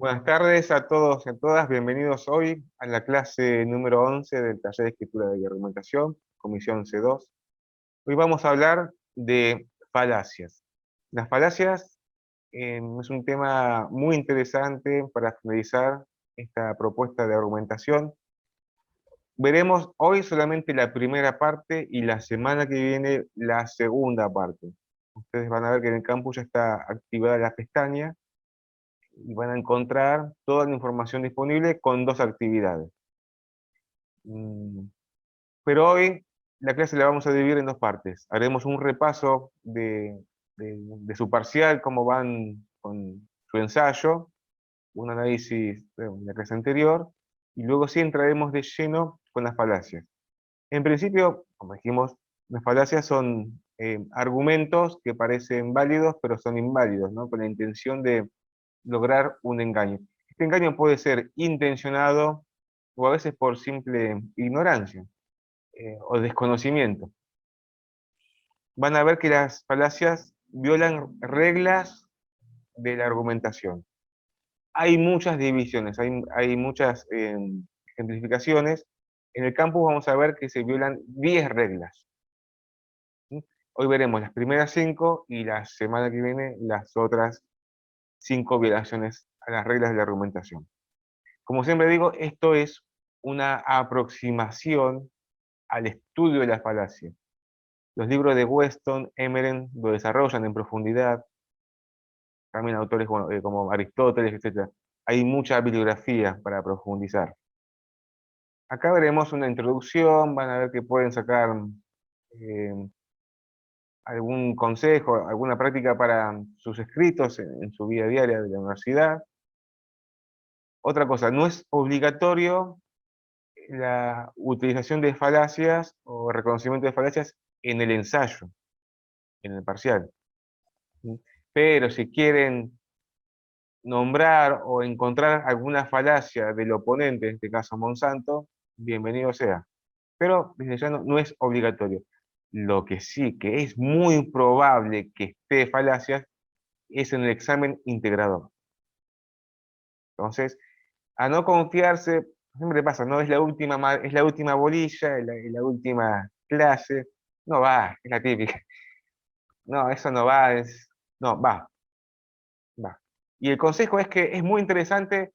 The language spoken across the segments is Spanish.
Buenas tardes a todos y a todas, bienvenidos hoy a la clase número 11 del taller de escritura y argumentación, comisión C2. Hoy vamos a hablar de falacias. Las falacias es un tema muy interesante para finalizar esta propuesta de argumentación. Veremos hoy solamente la primera parte y la semana que viene la segunda parte. Ustedes van a ver que en el campus ya está activada la pestaña y van a encontrar toda la información disponible con dos actividades. Mm, Pero hoy la clase la vamos a dividir en dos partes. Haremos un repaso de su parcial, cómo van con su ensayo, un análisis de la clase anterior, y luego sí entraremos de lleno con las falacias. En principio, como dijimos, las falacias son argumentos que parecen válidos, pero son inválidos, ¿no? Con la intención de lograr un engaño. Este engaño puede ser intencionado o a veces por simple ignorancia o desconocimiento. Van a ver que las falacias violan reglas de la argumentación. Hay muchas divisiones, hay muchas ejemplificaciones. En el campus vamos a ver que se violan 10 reglas. ¿Sí? Hoy veremos las primeras 5 y la semana que viene las otras 5 violaciones a las reglas de la argumentación. Como siempre digo, esto es una aproximación al estudio de la falacia. Los libros de Weston, Emeren lo desarrollan en profundidad, también autores como Aristóteles, etc. Hay mucha bibliografía para profundizar. Acá veremos una introducción, van a ver que pueden sacar eh, algún consejo, alguna práctica para sus escritos en su vida diaria de la universidad. Otra cosa, no es obligatorio la utilización de falacias o reconocimiento de falacias en el ensayo, en el parcial. Pero si quieren nombrar o encontrar alguna falacia del oponente, en este caso Monsanto, bienvenido sea. Pero desde ya no es obligatorio. Lo que sí, que es muy probable que esté falacias, es en el examen integrador. Entonces, a no confiarse, siempre pasa, ¿no? Es la última bolilla, es la última clase. No va, es la típica. No, eso no va, no, va. Y el consejo es que es muy interesante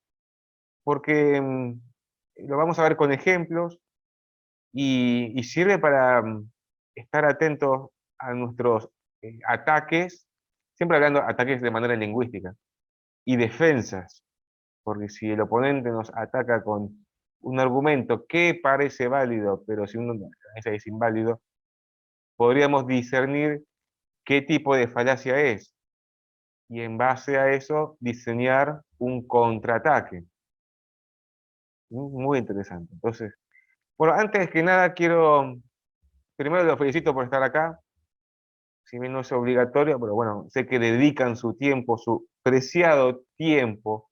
porque lo vamos a ver con ejemplos y sirve para estar atentos a nuestros ataques, siempre hablando de ataques de manera lingüística, y defensas, porque si el oponente nos ataca con un argumento que parece válido, pero si uno ese es inválido, podríamos discernir qué tipo de falacia es, y en base a eso diseñar un contraataque. Muy interesante. Entonces, bueno, antes que nada quiero, primero los felicito por estar acá, si bien no es obligatorio, pero bueno, sé que dedican su tiempo, su preciado tiempo.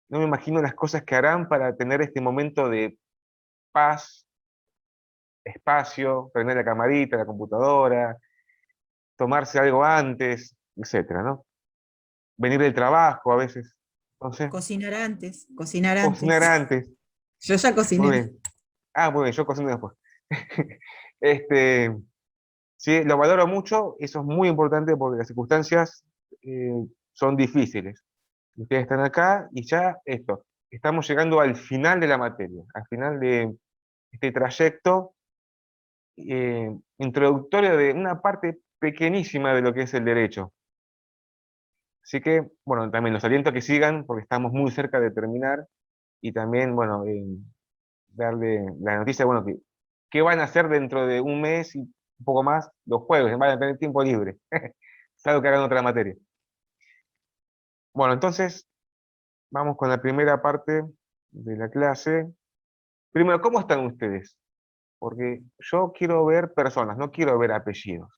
No me imagino las cosas que harán para tener este momento de paz, espacio, prender la camarita, la computadora, tomarse algo antes, etcétera, ¿no? Venir del trabajo a veces, no sé, Cocinar antes, cocinar cocinar antes. antes. Yo ya Muy cociné. bien. Ah, muy bien, yo cocino después. Este, sí, lo valoro mucho, eso es muy importante porque las circunstancias eh, son difíciles. Ustedes están acá y ya esto, estamos llegando al final de la materia, al final de este trayecto introductorio de una parte pequeñísima de lo que es el derecho. Así que, bueno, también los aliento a que sigan porque estamos muy cerca de terminar y también, bueno, darle la noticia, bueno, que van a hacer dentro de un mes y un poco más los jueves, van a tener tiempo libre, salvo que hagan otra materia. Bueno, entonces, vamos con la primera parte de la clase. Primero, ¿cómo están ustedes? Porque yo quiero ver personas, no quiero ver apellidos.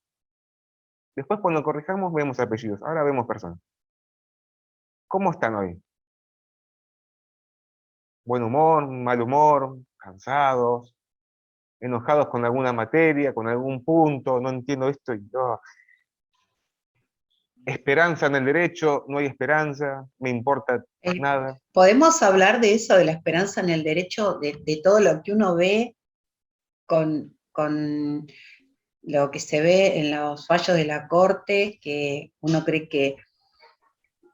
Después, cuando corrijamos, vemos apellidos. Ahora vemos personas. ¿Cómo están hoy? ¿Buen humor, mal humor, cansados, enojados con alguna materia, con algún punto? No entiendo esto y yo. esperanza en el derecho, no hay esperanza, me importa Eh, nada. Podemos hablar de eso, de la esperanza en el derecho, de todo lo que uno ve con lo que se ve en los fallos de la Corte, que uno cree que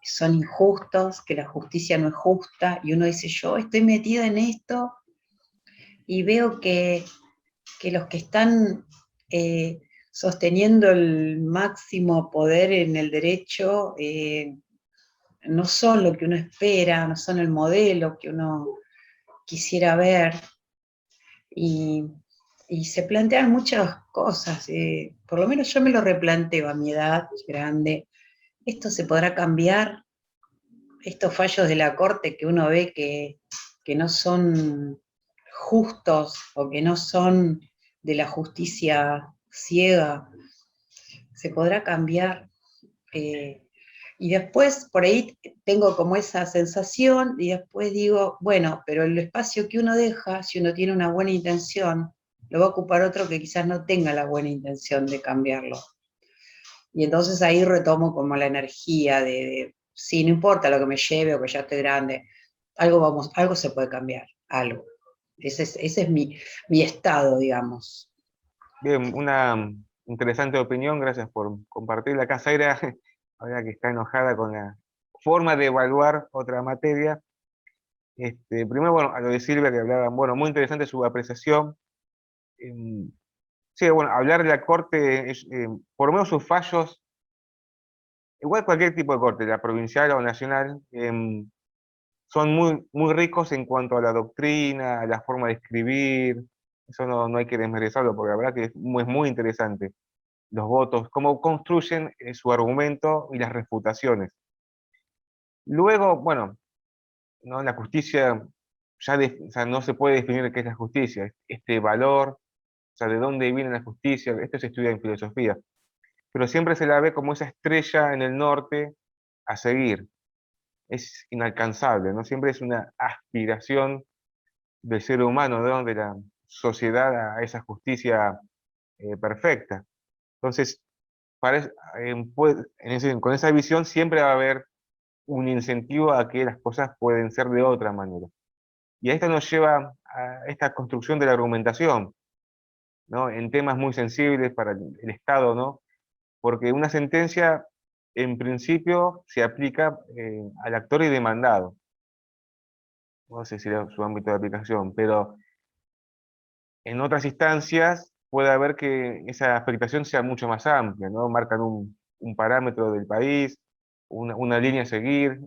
son injustos, que la justicia no es justa, y uno dice, yo estoy metida en esto y veo que los que están sosteniendo el máximo poder en el derecho no son lo que uno espera, no son el modelo que uno quisiera ver, y, y se plantean muchas cosas, por lo menos yo me lo replanteo a mi edad grande. ¿Esto se podrá cambiar? Estos fallos de la Corte que uno ve que no son justos o que no son de la justicia ciega, ¿se podrá cambiar? Eh, y después por ahí tengo como esa sensación y después digo, bueno, pero el espacio que uno deja, si uno tiene una buena intención, lo va a ocupar otro que quizás no tenga la buena intención de cambiarlo. Y entonces ahí retomo como la energía sí, no importa lo que me lleve o que ya estoy grande, algo se puede cambiar, algo. Ese es mi estado, digamos. Bien, una interesante opinión, gracias por compartirla. Acá Zaira, ahora que está enojada con la forma de evaluar otra materia. Primero, bueno, a lo de Silvia que hablaban, bueno, muy interesante su apreciación. Em, sí, bueno, hablar de la Corte, por lo menos sus fallos, igual cualquier tipo de corte, la provincial o nacional, son muy, muy ricos en cuanto a la doctrina, a la forma de escribir. Eso no hay que desmerecerlo, porque la verdad que es muy interesante. Los votos, cómo construyen su argumento y las refutaciones. Luego, bueno, ¿no? La justicia o sea, no se puede definir qué es la justicia, este valor, o sea, de dónde viene la justicia, esto se estudia en filosofía, pero siempre se la ve como esa estrella en el norte a seguir, es inalcanzable, ¿no? Siempre es una aspiración del ser humano, ¿no? De la sociedad a esa justicia perfecta. Entonces, parece, con esa visión siempre va a haber un incentivo a que las cosas pueden ser de otra manera. Y a esto nos lleva a esta construcción de la argumentación, ¿no? En temas muy sensibles para el Estado, ¿no? Porque una sentencia, en principio, se aplica al actor y demandado. No sé si era su ámbito de aplicación, pero en otras instancias puede haber que esa afectación sea mucho más amplia, ¿no? Marcan un parámetro del país, una línea a seguir,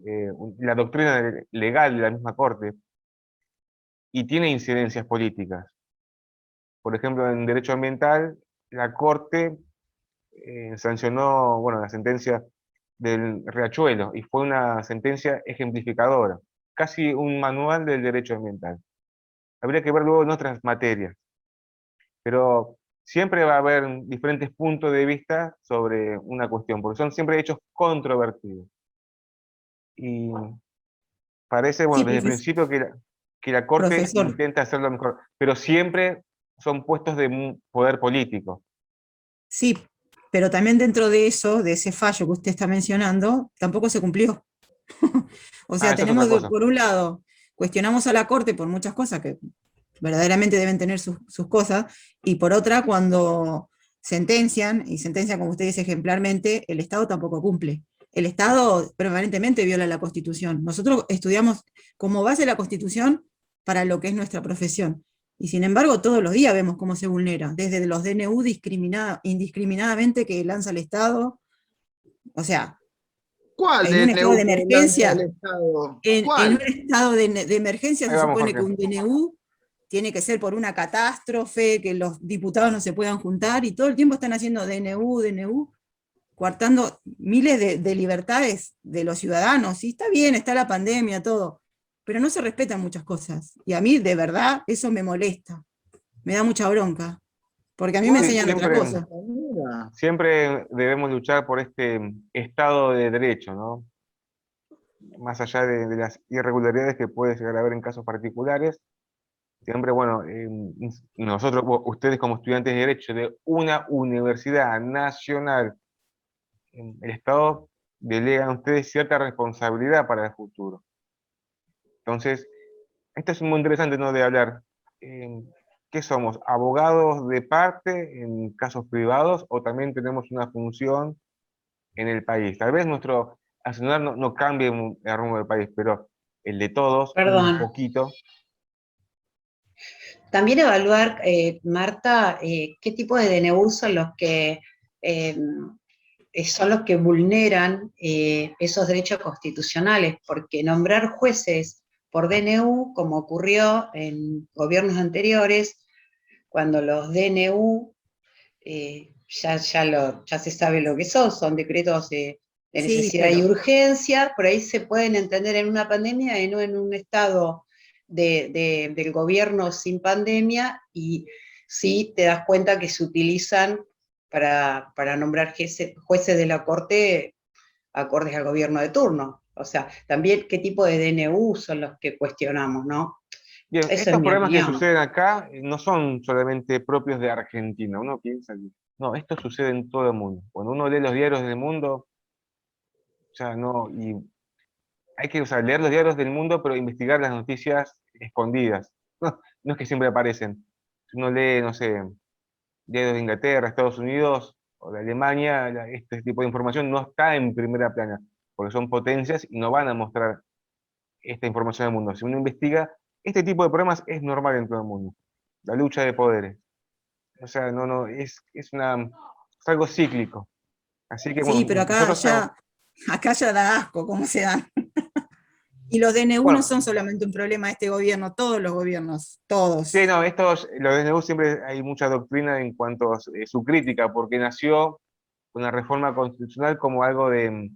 la doctrina legal de la misma Corte, y tiene incidencias políticas. Por ejemplo, en derecho ambiental, la Corte sancionó, bueno, la sentencia del Riachuelo, y fue una sentencia ejemplificadora, casi un manual del derecho ambiental. Habría que ver luego en otras materias, pero siempre va a haber diferentes puntos de vista sobre una cuestión, porque son siempre hechos controvertidos. Y parece, Sí, bueno, desde el principio que la Corte profesor. intenta hacerlo mejor, pero siempre son puestos de poder político. Sí, pero también dentro de eso, de ese fallo que usted está mencionando, tampoco se cumplió. O Ah, sea, eso es otra tenemos, cosa. por un lado, cuestionamos a la Corte por muchas cosas que verdaderamente deben tener sus cosas, y por otra, cuando sentencian, y sentencian, como usted dice, ejemplarmente, el Estado tampoco cumple. El Estado permanentemente viola la Constitución. Nosotros estudiamos como base la Constitución para lo que es nuestra profesión. Y sin embargo, todos los días vemos cómo se vulnera, desde los DNU indiscriminadamente que lanza el Estado. O sea, ¿Cuál en un estado DNU de que lanza el emergencia, Estado? en un ¿Cuál? estado de emergencia Ahí se vamos, supone Jorge. que un DNU tiene que ser por una catástrofe, que los diputados no se puedan juntar, y todo el tiempo están haciendo DNU, coartando miles de libertades de los ciudadanos. Y está bien, está la pandemia, todo, pero no se respetan muchas cosas. Y a mí, de verdad, eso me molesta, me da mucha bronca, porque a mí me ¿Cuál Sí, enseñan otra siempre, cosa. compañera? siempre debemos luchar por este Estado de Derecho, ¿no? Más allá de las irregularidades que puede llegar a haber en casos particulares, siempre, bueno, nosotros, ustedes como estudiantes de Derecho de una universidad nacional, el Estado delegan ustedes cierta responsabilidad para el futuro. Entonces, esto es muy interesante, ¿no?, de hablar. ¿Qué somos? ¿Abogados de parte en casos privados o también tenemos una función en el país? Tal vez nuestro accionar no cambie el rumbo del país, pero el de todos un Perdón. poquito. También evaluar, Marta, qué tipo de DNU eh, son los que vulneran esos derechos constitucionales, porque nombrar jueces por DNU, como ocurrió en gobiernos anteriores, cuando los DNU ya se sabe lo que son decretos de Sí, necesidad y pero urgencia, por ahí se pueden entender en una pandemia y no en un estado del gobierno sin pandemia, y sí te das cuenta que se utilizan para nombrar jueces de la Corte acordes al gobierno de turno. O sea, también qué tipo de DNU son los que cuestionamos, ¿no? Bien, Eso es estos mi problemas que opinión. suceden acá no son solamente propios de Argentina. Uno piensa que no, esto sucede en todo el mundo. Cuando uno lee los diarios del mundo, o sea, no, y hay que, o sea, leer los diarios del mundo, pero investigar las noticias escondidas. No es que siempre aparecen. Si uno lee, no sé, diarios de Inglaterra, Estados Unidos o de Alemania, este tipo de información no está en primera plana, porque son potencias y no van a mostrar esta información al mundo. Si uno investiga, este tipo de problemas es normal en todo el mundo. La lucha de poderes. O sea, es algo cíclico. Así que sí, bueno, pero nosotros acá ya da asco cómo se dan. Y los DNU no bueno, son solamente un problema de este gobierno, todos los gobiernos, sí, todos. no, los DNU siempre hay mucha doctrina en cuanto a su crítica, porque nació una reforma constitucional como algo de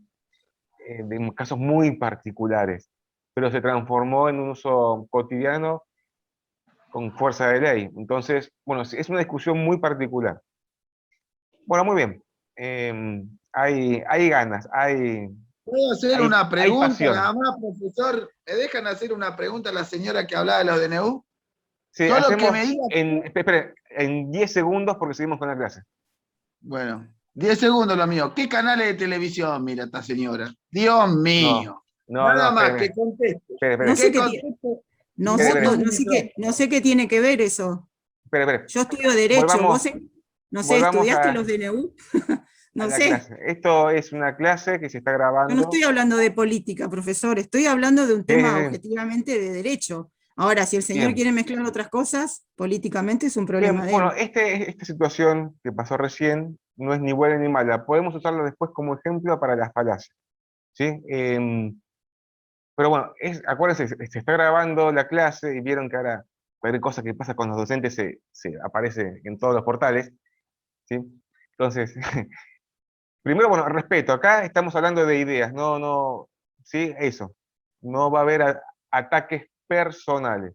casos muy particulares, pero se transformó en un uso cotidiano con fuerza de ley. Entonces, bueno, es una discusión muy particular. Bueno, muy bien. Hay ganas, ¿Puedo hacer hay, una hay pregunta pasión. nada más, profesor? ¿Me dejan hacer una pregunta a la señora que hablaba de los DNU? Sí, Solo que me hacemos diga, espere, en 10 segundos porque seguimos con la clase. bueno, 10 segundos lo mío. ¿Qué canales de televisión mira esta señora? Dios No, mío. no, Nada más, que espéreme, conteste. No espere, sé ¿Qué qué tiene, conteste? no sé, espere, Muto no, mi no sé qué, micrófono. no sé qué tiene que ver eso. espere. Yo estudio Derecho, Volvamos, no sé, volvamos ¿estudiaste los DNU? a No la sé. clase. Esto es una clase que se está Yo no estoy grabando. hablando de política, profesor, estoy hablando de un Sí, sí, tema sí. objetivamente de derecho. Ahora, si el señor Bien. quiere mezclar otras cosas, políticamente es un problema Bien, de bueno, él. esta situación que pasó recién no es ni buena ni mala. Podemos usarla después como ejemplo para las falacias. ¿Sí? Pero bueno, acuérdense, se está grabando la clase y vieron que ahora cualquier cosa que pasa con los docentes se aparece en todos los portales. ¿Sí? Entonces, primero, bueno, respeto. Acá estamos hablando de ideas, ¿sí? Eso. No va a haber ataques personales,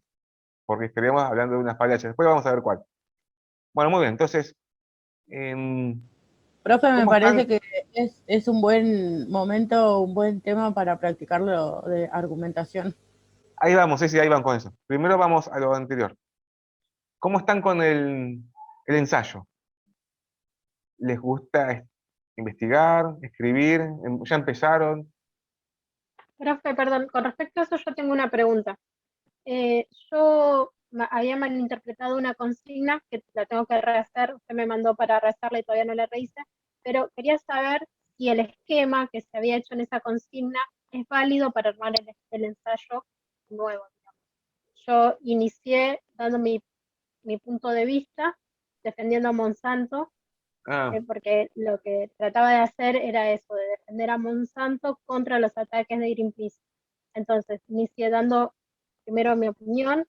porque estaríamos hablando de una falacia. Después vamos a ver cuál. Bueno, muy bien. Entonces, em, Profe, me ¿cómo parece están? que es un buen momento, un buen tema para practicarlo de argumentación. Ahí vamos, sí, sí, ahí van con eso. Primero vamos a lo anterior. ¿Cómo están con el ensayo? ¿Les gusta investigar, escribir? ¿Ya empezaron? Profe, perdón, con respecto a eso yo tengo una pregunta. Yo había malinterpretado una consigna que la tengo que rehacer, usted me mandó para rehacerla y todavía no la rehice, pero quería saber si el esquema que se había hecho en esa consigna es válido para armar el ensayo nuevo. Yo inicié dando mi punto de vista, defendiendo a Monsanto, Ah, porque lo que trataba de hacer era eso, de defender a Monsanto contra los ataques de Greenpeace. Entonces, inicié dando primero mi opinión,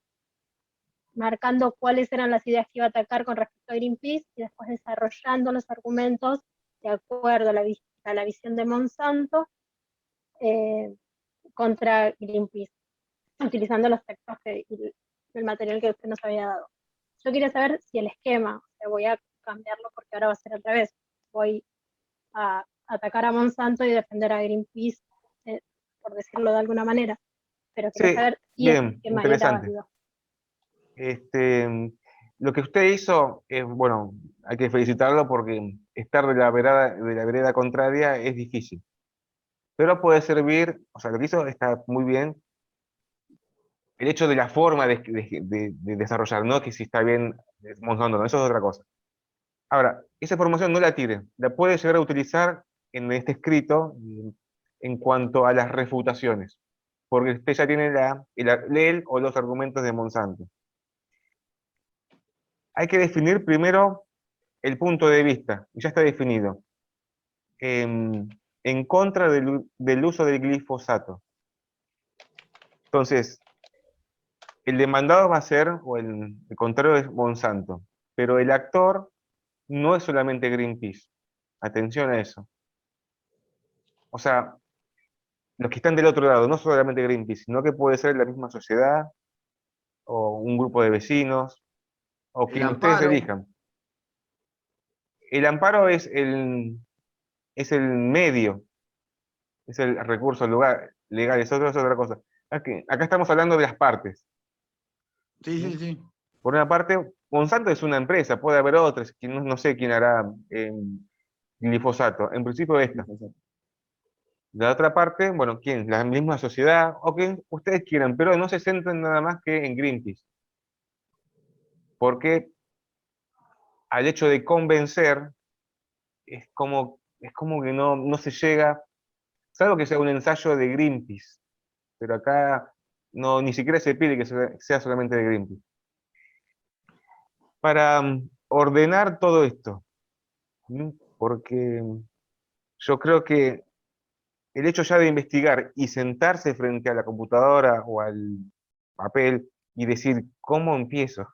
marcando cuáles eran las ideas que iba a atacar con respecto a Greenpeace y después desarrollando los argumentos de acuerdo a la visión de Monsanto eh, contra Greenpeace, utilizando los textos el material que usted nos había dado. Yo quería saber si el esquema, o sea, voy a cambiarlo porque ahora va a ser otra vez, voy a atacar a Monsanto y defender a Greenpeace, por decirlo de alguna manera, pero quería sí, saber si ese bien, esquema era interesante. válido. Lo que usted hizo es, bueno, hay que felicitarlo porque estar de la vereda contraria es difícil. pero puede servir, o sea, lo que hizo está muy bien, el hecho de la forma de desarrollar, no que si está bien Monsanto, no, eso es otra cosa. Ahora, esa información no la tire, la puede llegar a utilizar en este escrito en cuanto a las refutaciones, porque usted ya tiene él o los argumentos de Monsanto. Hay que definir primero el punto de vista, y ya está definido, en contra del uso del glifosato. Entonces, el demandado va a ser, o el contrario es Monsanto, pero el actor no es solamente Greenpeace. Atención a eso. O sea, los que están del otro lado, no solamente Greenpeace, sino que puede ser la misma sociedad, o un grupo de vecinos, o El quien ustedes amparo. elijan. El amparo es el medio, es el recurso legal, es otra cosa. Acá estamos hablando de las partes. Sí, sí, sí. Por una parte, Monsanto es una empresa, puede haber otras, que no sé quién hará glifosato, en principio esta. De la otra parte, bueno, ¿quién? La misma sociedad, o quien ustedes quieran, pero no se centren nada más que en Greenpeace. Porque al hecho de convencer, es como que no se llega, salvo que sea un ensayo de Greenpeace, pero acá ni siquiera se pide que sea solamente de Greenpeace. Para ordenar todo esto, porque yo creo que el hecho ya de investigar y sentarse frente a la computadora o al papel y decir, ¿cómo empiezo?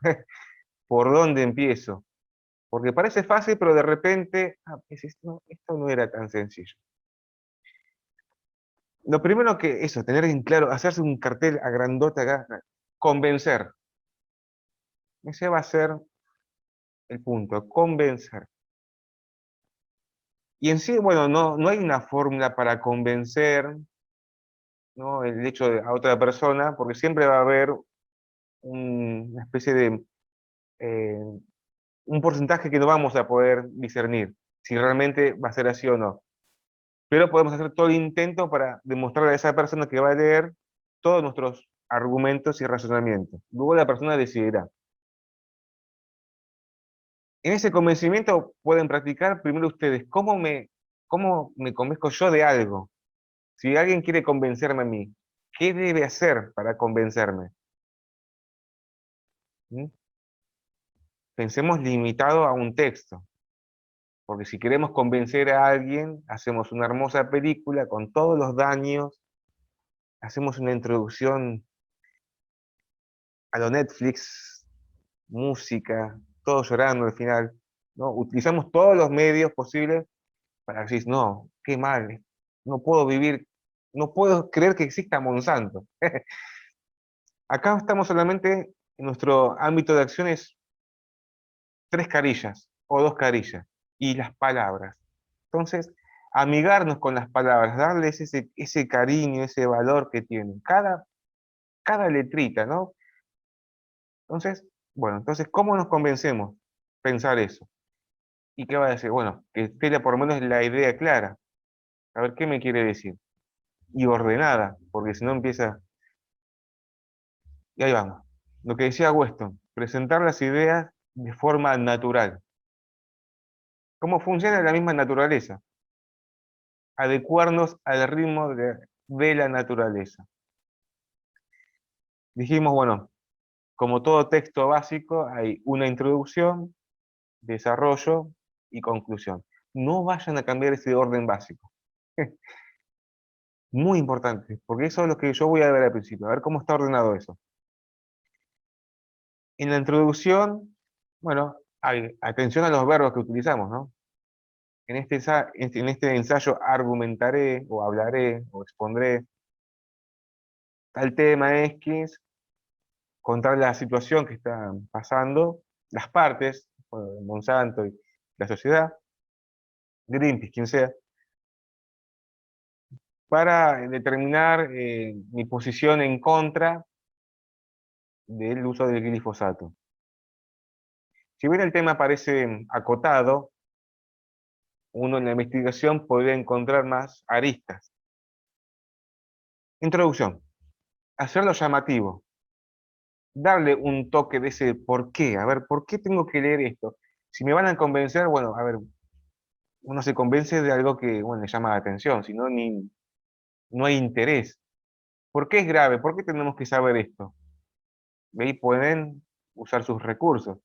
¿Por dónde empiezo? Porque parece fácil, pero de repente, esto no era tan sencillo. Lo primero que eso, tener en claro, hacerse un cartel a grandote acá, convencer. Ese va a ser el punto, convencer. Y en sí, bueno, no hay una fórmula para convencer, ¿no? El hecho a otra persona, porque siempre va a haber una especie de eh, un porcentaje que no vamos a poder discernir si realmente va a ser así o no. Pero podemos hacer todo el intento para demostrarle a esa persona que va a leer todos nuestros argumentos y razonamientos. Luego la persona decidirá. En ese convencimiento pueden practicar primero ustedes cómo me convenzco yo de algo. Si alguien quiere convencerme a mí, ¿qué debe hacer para convencerme? ¿Mm? Pensemos limitado a un texto. Porque si queremos convencer a alguien, hacemos una hermosa película con todos los daños, hacemos una introducción a lo Netflix, música, todo llorando al final, ¿no? Utilizamos todos los medios posibles para decir, no, qué mal, no puedo vivir, no puedo creer que exista Monsanto. Acá estamos solamente, en nuestro ámbito de acciones, 3 carillas o 2 carillas, y las palabras. Entonces, amigarnos con las palabras, darles ese cariño, ese valor que tienen, cada letrita, ¿no? Entonces, bueno, ¿cómo nos convencemos? Pensar eso. ¿Y qué va a decir? Bueno, que esté por lo menos la idea clara. A ver qué me quiere decir. Y ordenada, porque si no empieza. Y ahí vamos. Lo que decía Weston, presentar las ideas de forma natural. ¿Cómo funciona la misma naturaleza? Adecuarnos al ritmo de la naturaleza. Dijimos, bueno, como todo texto básico, hay una introducción, desarrollo y conclusión. No vayan a cambiar ese orden básico. Muy importante, porque eso es lo que yo voy a ver al principio, a ver cómo está ordenado eso. En la introducción, bueno, atención a los verbos que utilizamos, ¿no? En este ensayo argumentaré, o hablaré, o expondré tal tema X, contar la situación que está pasando, las partes, bueno, Monsanto y la sociedad, Greenpeace, quien sea, para determinar mi posición en contra del uso del glifosato. Si bien el tema parece acotado, uno en la investigación podría encontrar más aristas. Introducción. Hacerlo llamativo. Darle un toque de ese por qué. A ver, ¿por qué tengo que leer esto? Si me van a convencer, bueno, a ver, uno se convence de algo que, bueno, le llama la atención, si no, no hay interés. ¿Por qué es grave? ¿Por qué tenemos que saber esto? De ahí pueden usar sus recursos.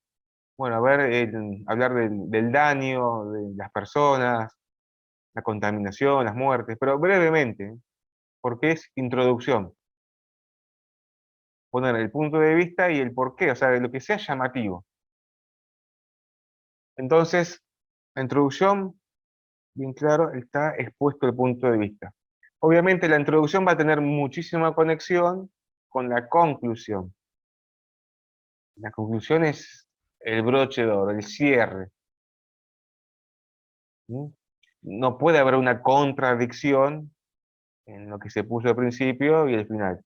Bueno, a ver, hablar del daño de las personas, la contaminación, las muertes, pero brevemente, ¿eh? Porque es introducción. Poner el punto de vista y el porqué, o sea, de lo que sea llamativo. Entonces, la introducción, bien claro, está expuesto el punto de vista. Obviamente la introducción va a tener muchísima conexión con la conclusión. La conclusión es el broche de oro, el cierre. ¿Mm? No puede haber una contradicción en lo que se puso al principio y el final.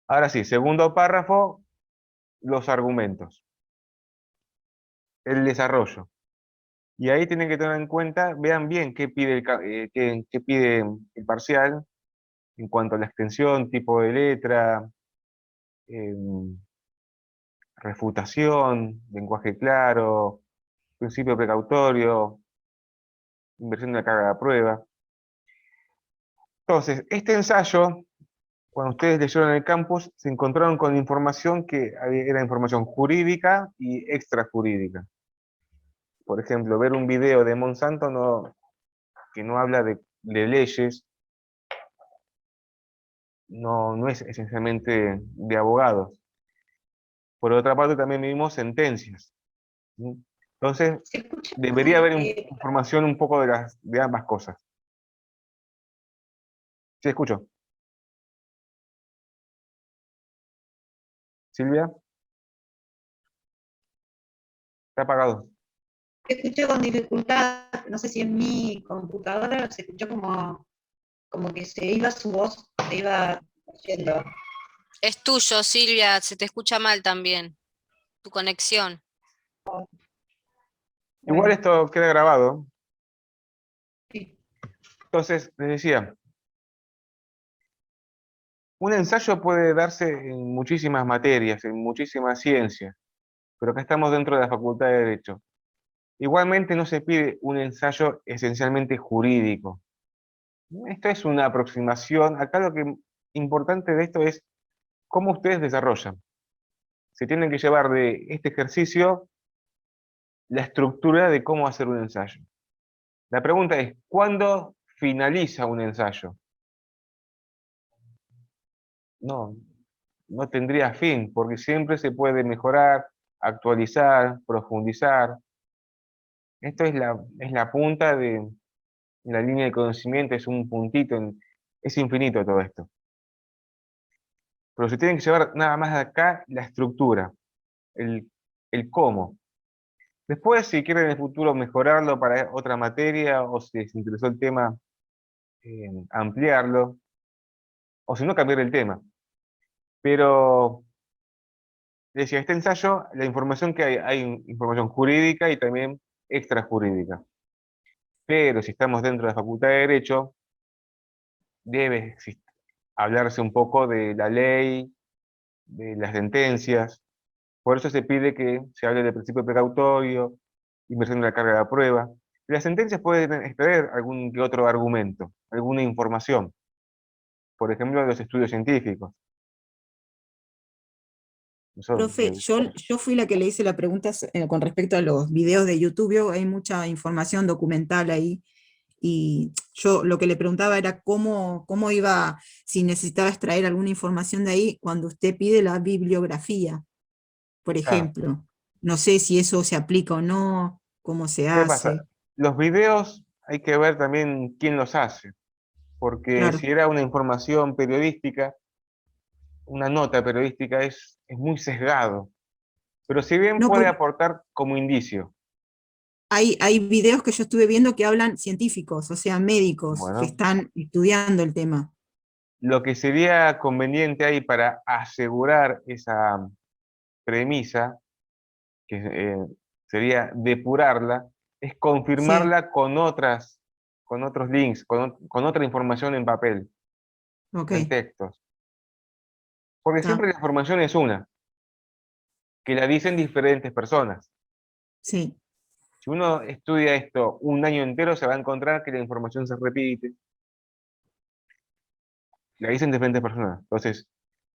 Ahora sí, segundo párrafo, los argumentos, el desarrollo. Y ahí tienen que tener en cuenta, vean bien qué pide qué pide el parcial en cuanto a la extensión, tipo de letra, refutación, lenguaje claro, principio precautorio, inversión de la carga de prueba. Entonces, este ensayo, cuando ustedes leyeron en el campus, se encontraron con información que era información jurídica y extrajurídica. Por ejemplo, ver un video de Monsanto que no habla de leyes, no es esencialmente de abogados. Por otra parte, también vimos sentencias. ¿Sí? Entonces, Se escucha debería mal, haber información un poco de ambas cosas. ¿Sí escucho? Silvia, está apagado. se escucha con dificultad, no sé si en mi computadora se escuchó como que se iba su voz, se iba yendo. Es tuyo, Silvia, se te escucha mal también, tu conexión. Igual Bueno, esto queda grabado. sí. Entonces, les decía, un ensayo puede darse en muchísimas materias, en muchísimas ciencias, pero acá estamos dentro de la Facultad de Derecho. Igualmente no se pide un ensayo esencialmente jurídico. Esto es una aproximación. Acá lo que importante de esto es cómo ustedes desarrollan. Se tienen que llevar de este ejercicio la estructura de cómo hacer un ensayo. La pregunta es, ¿cuándo finaliza un ensayo? No, no tendría fin, porque siempre se puede mejorar, actualizar, profundizar. Esto es la punta de la línea de conocimiento, es un puntito, es infinito todo esto. Pero se tienen que llevar nada más de acá la estructura, el, el cómo. Después, si quieren en el futuro mejorarlo para otra materia, o si les interesó el tema, ampliarlo, o si no, cambiar el tema. Pero, decía, este ensayo, la información que hay información jurídica y también extrajurídica. Pero si estamos dentro de la Facultad de Derecho, debe hablarse un poco de la ley, de las sentencias. Por eso se pide que se hable del principio precautorio, inversión de la carga de la prueba. Las sentencias pueden extraer algún que otro argumento, alguna información, por ejemplo, de los estudios científicos. Eso, Profe, yo fui la que le hice la pregunta con respecto a los videos de YouTube, hay mucha información documental ahí, y yo lo que le preguntaba era cómo iba, si necesitaba extraer alguna información de ahí cuando usted pide la bibliografía, por claro. ejemplo. No sé si eso se aplica o no, cómo se ¿Qué pasa? hace. Los videos hay que ver también quién los hace, porque Claro. si era una información periodística, una nota periodística es muy sesgado, pero si bien No, puede porque aportar como indicio. hay videos que yo estuve viendo que hablan científicos, o sea, médicos que Bueno, están estudiando el tema. lo que sería conveniente ahí para asegurar esa premisa, que sería depurarla, es Sí, confirmarla con otros links, con otra información en papel. Ok, en textos. Porque está, siempre la información es una, que la dicen diferentes personas. sí, Si uno estudia esto un año entero, se va a encontrar que la información se repite, la dicen diferentes personas. Entonces,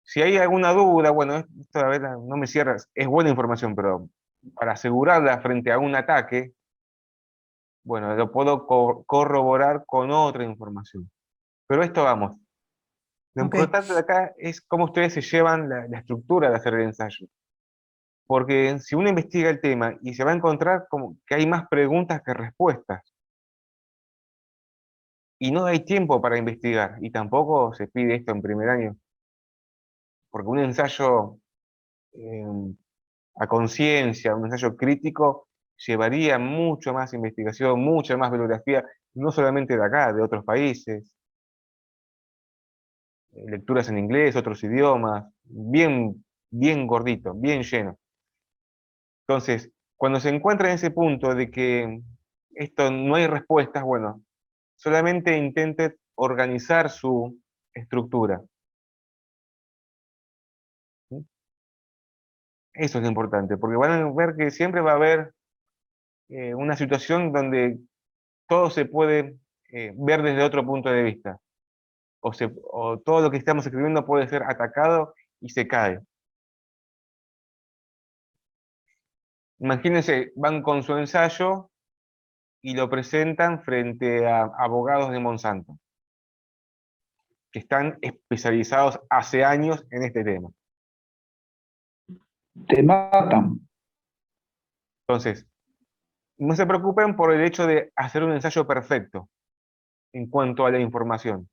si hay alguna duda, bueno, esto a ver, no me cierras, es buena información, pero para asegurarla frente a un ataque, bueno, lo puedo corroborar con otra información. Pero esto vamos. Lo ok, importante de acá es cómo ustedes se llevan la estructura de hacer el ensayo. Porque si uno investiga el tema y se va a encontrar como que hay más preguntas que respuestas, y no hay tiempo para investigar, y tampoco se pide esto en primer año, porque un ensayo eh, a conciencia, un ensayo crítico, llevaría mucho más investigación, mucha más bibliografía, no solamente de acá, de otros países, lecturas en inglés, otros idiomas, bien, bien gordito, bien lleno. Entonces, cuando se encuentra en ese punto de que esto no hay respuestas, bueno, solamente intente organizar su estructura. ¿Sí? Eso es lo importante, porque van a ver que siempre va a haber una situación donde todo se puede ver desde otro punto de vista, o todo lo que estamos escribiendo puede ser atacado y se cae. Imagínense, van con su ensayo y lo presentan frente a abogados de Monsanto, que están especializados hace años en este tema. Te matan. Entonces, no se preocupen por el hecho de hacer un ensayo perfecto en cuanto a la información.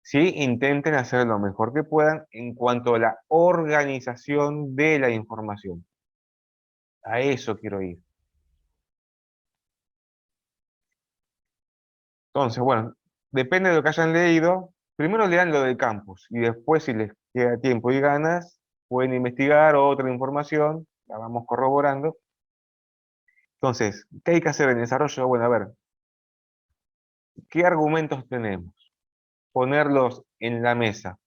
Sí, intenten hacer lo mejor que puedan en cuanto a la organización de la información. A eso quiero ir. Entonces, bueno, depende de lo que hayan leído. Primero lean lo del campus y después, si les queda tiempo y ganas, pueden investigar otra información, la vamos corroborando. Entonces, ¿qué hay que hacer en desarrollo? Bueno, a ver, ¿qué argumentos tenemos? Ponerlos en la mesa.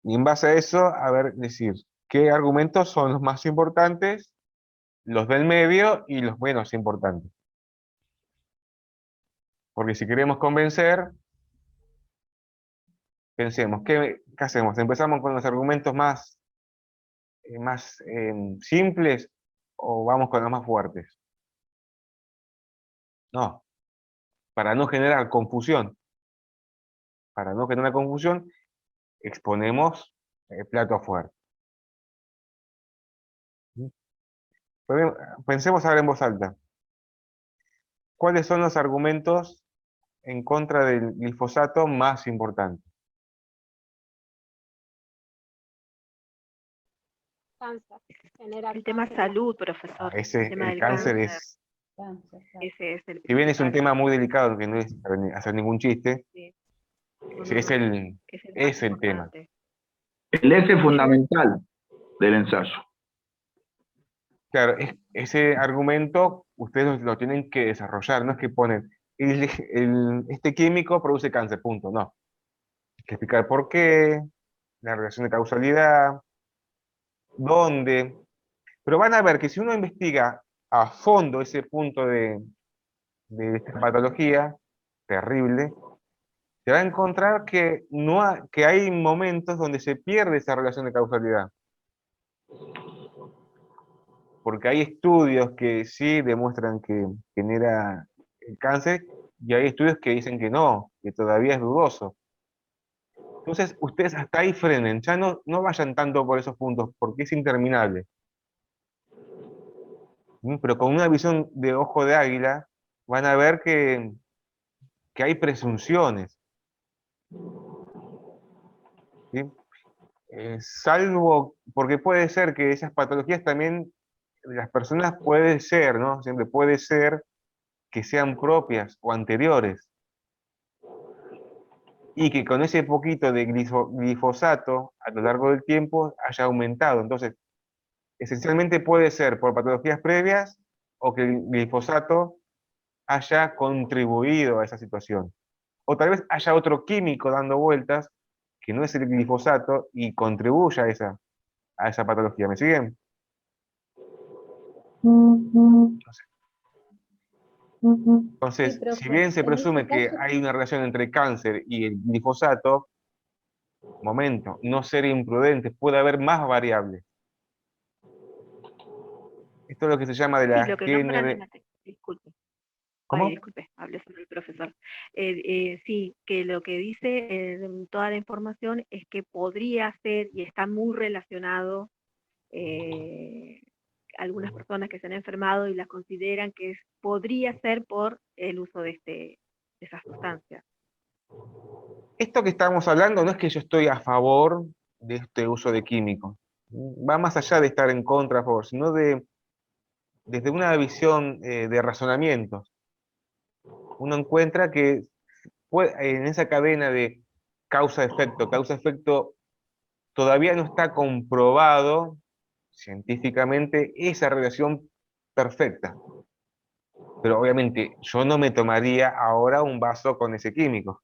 Y en base a eso, a ver, decir, ¿qué argumentos son los más importantes, los del medio y los menos importantes? Porque si queremos convencer, pensemos, ¿qué hacemos? ¿Empezamos con los argumentos más simples o vamos con los más fuertes? No, para no generar confusión. Para no generar confusión, exponemos el plato fuerte. Pensemos ahora en voz alta. ¿Cuáles son los argumentos en contra del glifosato más importantes? Cáncer. Genera El tema cáncer en las salud, personas. profesor. Ese, El tema el del cáncer cáncer. es, Ese es el si bien es un principal. tema muy delicado, que no es hacer ningún chiste, Sí. ese es el tema. Importante. El eje fundamental del ensayo. Claro, ese argumento ustedes lo tienen que desarrollar, no es que ponen, este químico produce cáncer, punto, no. Hay que explicar por qué, la relación de causalidad, dónde. Pero van a ver que si uno investiga a fondo ese punto de esta patología terrible, se va a encontrar que, que hay momentos donde se pierde esa relación de causalidad. Porque hay estudios que sí demuestran que genera el cáncer y hay estudios que dicen que no, que todavía es dudoso. Entonces, ustedes hasta ahí frenen, ya no vayan tanto por esos puntos, porque es interminable. Pero con una visión de ojo de águila, van a ver que hay presunciones. ¿Sí? Salvo, porque puede ser que esas patologías también, las personas puede ser, ¿no? Siempre puede ser que sean propias o anteriores. Y que con ese poquito de glifosato a lo largo del tiempo haya aumentado. Entonces, esencialmente puede ser por patologías previas o que el glifosato haya contribuido a esa situación. o tal vez haya otro químico dando vueltas que no es el glifosato y contribuya a esa patología. ¿Me siguen? Entonces, Sí, profe. si bien se En ese presume que caso, hay una relación entre el cáncer y el glifosato, momento, no ser imprudentes, puede haber más variables. Esto es lo que se llama de Sí, la lo que nombran en GNR. la disculpe. Ay, ¿Cómo? disculpe, hablé sobre el profesor. Sí, que lo que dice toda la información es que podría ser y está muy relacionado algunas personas que se han enfermado y las consideran que podría ser por el uso de esas sustancias. Esto que estamos hablando no es que yo estoy a favor de este uso de químicos. Va más allá de estar en contra, a favor, sino desde una visión de razonamientos. Uno encuentra que en esa cadena de causa-efecto, todavía no está comprobado científicamente esa relación perfecta. Pero obviamente yo no me tomaría ahora un vaso con ese químico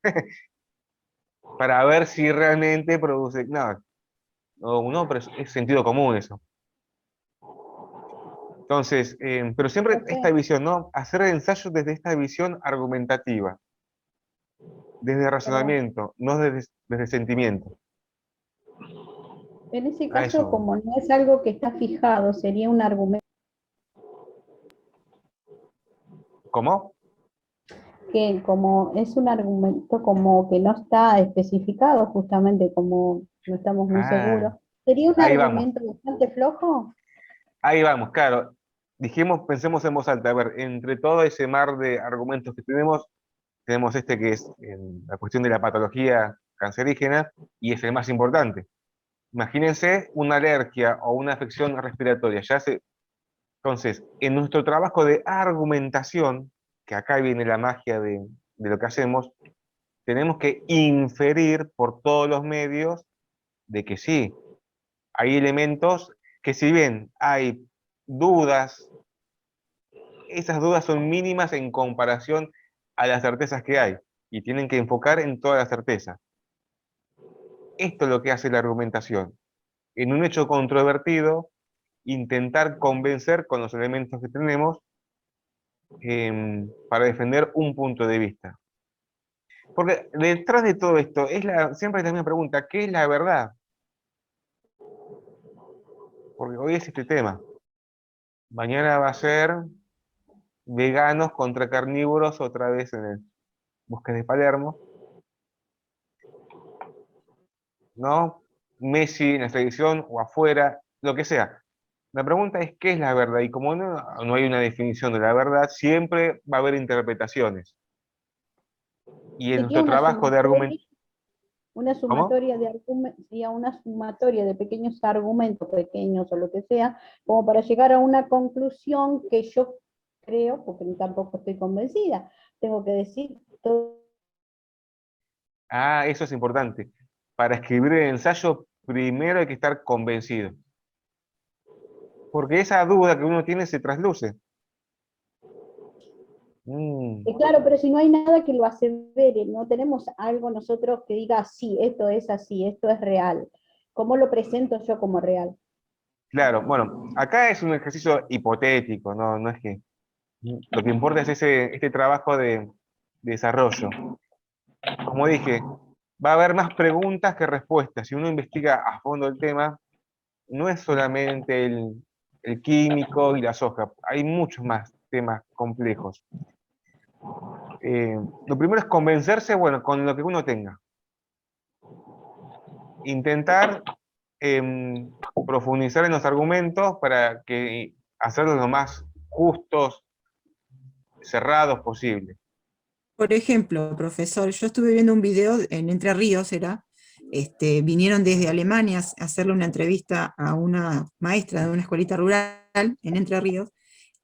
para ver si realmente produce. No, pero es sentido común eso. Entonces, pero siempre profe, esta visión, ¿no? Hacer ensayos desde esta visión argumentativa, desde perdón. razonamiento, no desde sentimiento. En ese A caso, eso. como no es algo que está fijado, sería un argumento ¿Cómo? que, como es un argumento como que no está especificado, justamente como no estamos muy Ah, seguros, ¿sería un ahí vamos. argumento bastante flojo? Ahí vamos, claro. Dijimos, pensemos en voz alta. A ver, entre todo ese mar de argumentos que tenemos este que es la cuestión de la patología cancerígena y es el más importante. Imagínense una alergia o una afección respiratoria. Entonces, en nuestro trabajo de argumentación, que acá viene la magia de lo que hacemos, tenemos que inferir por todos los medios de que sí, hay elementos que si bien hay dudas, esas dudas son mínimas en comparación a las certezas que hay y tienen que enfocar en toda la certeza. Esto es lo que hace la argumentación. En un hecho controvertido, intentar convencer con los elementos que tenemos para defender un punto de vista. Porque detrás de todo esto siempre es la misma pregunta, ¿qué es la verdad? Porque hoy es este tema. Mañana va a ser veganos contra carnívoros otra vez en el Bosque de Palermo, ¿no? Messi en la selección o afuera, lo que sea. La pregunta es, ¿qué es la verdad? Y como no hay una definición de la verdad, siempre va a haber interpretaciones. Y en Sería nuestro trabajo de argumento. ¿Cómo? sería una sumatoria de pequeños argumentos, pequeños o lo que sea, como para llegar a una conclusión que yo creo, porque tampoco estoy convencida, tengo que decir todo. Ah, eso es importante. Para escribir el ensayo, primero hay que estar convencido. Porque esa duda que uno tiene se trasluce. Claro, pero si no hay nada que lo asevere, no tenemos algo nosotros que diga, sí, esto es así, esto es real. ¿Cómo lo presento yo como real? Claro, bueno, acá es un ejercicio hipotético, no es que. Lo que importa es este trabajo de desarrollo. Como dije, va a haber más preguntas que respuestas. Si uno investiga a fondo el tema, no es solamente el químico y la soja, hay muchos más temas complejos. Lo primero es convencerse, bueno, con lo que uno tenga. Intentar profundizar en los argumentos para hacerlos lo más justos, cerrados posible. Por ejemplo, profesor, yo estuve viendo un video en Entre Ríos, vinieron desde Alemania a hacerle una entrevista a una maestra de una escuelita rural en Entre Ríos,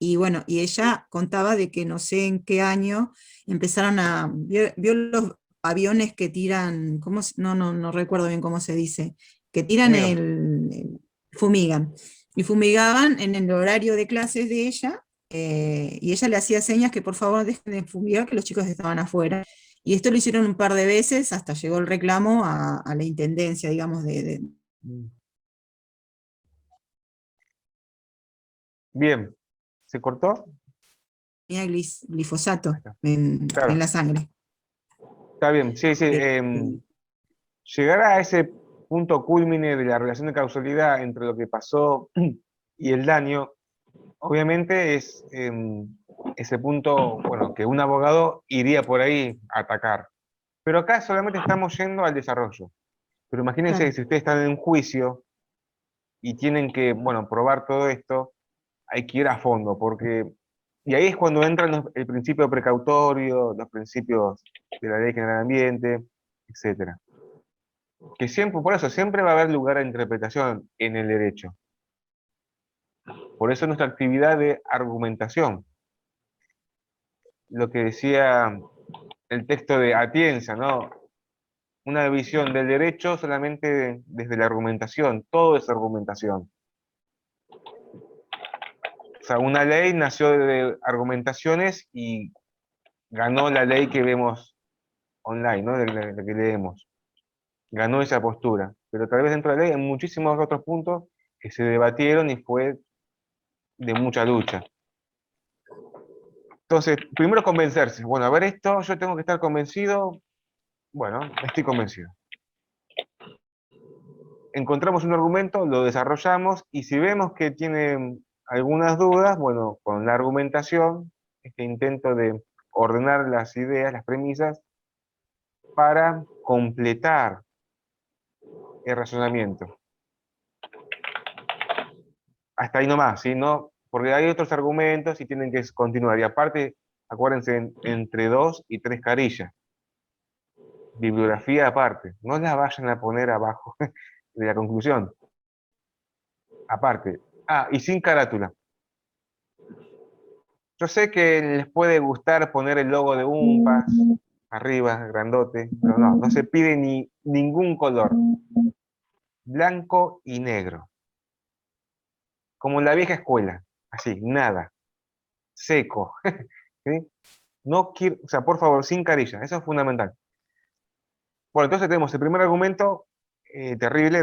y bueno, y ella contaba de que no sé en qué año empezaron vio los aviones que tiran, no recuerdo bien cómo se dice, que tiran fumigan, y fumigaban en el horario de clases de ella, y ella le hacía señas que por favor dejen de fumigar, que los chicos estaban afuera. Y esto lo hicieron un par de veces, hasta llegó el reclamo a la intendencia, digamos, Bien, ¿se cortó? tenía glifosato Ahí está. en Claro, la sangre. está bien, sí, sí. Llegar a ese punto culmine de la relación de causalidad entre lo que pasó y el daño, obviamente es ese punto, bueno, que un abogado iría por ahí a atacar. Pero acá solamente estamos yendo al desarrollo. Pero imagínense que Claro. si ustedes están en un juicio y tienen que, bueno, probar todo esto, hay que ir a fondo, porque, y ahí es cuando entran el principio precautorio, los principios de la ley general del ambiente, etcétera. Que siempre, por eso, siempre va a haber lugar a interpretación en el derecho. Por eso nuestra actividad de argumentación. Lo que decía el texto de Atienza, ¿no? Una visión del derecho solamente desde la argumentación, todo es argumentación. O sea, una ley nació de argumentaciones y ganó la ley que vemos online, ¿no? De la que leemos. Ganó esa postura. Pero tal vez dentro de la ley hay muchísimos otros puntos que se debatieron y fue de mucha lucha. Entonces, primero convencerse. Bueno, a ver esto, yo tengo que estar convencido. Bueno, estoy convencido. Encontramos un argumento, lo desarrollamos y si vemos que tiene algunas dudas, bueno, con la argumentación, este intento de ordenar las ideas, las premisas, para completar el razonamiento. Hasta ahí nomás, ¿sí? No, porque hay otros argumentos y tienen que continuar. Y aparte, acuérdense, entre 2 y 3 carillas. Bibliografía aparte. No la vayan a poner abajo de la conclusión. Aparte. Ah, y sin carátula. Yo sé que les puede gustar poner el logo de UNPAS arriba, grandote, pero no, no se pide ni ningún color. Blanco y negro. Como en la vieja escuela. Así, nada. Seco. ¿Sí? No quiero, o sea, por favor, sin carilla. Eso es fundamental. Bueno, entonces tenemos el primer argumento terrible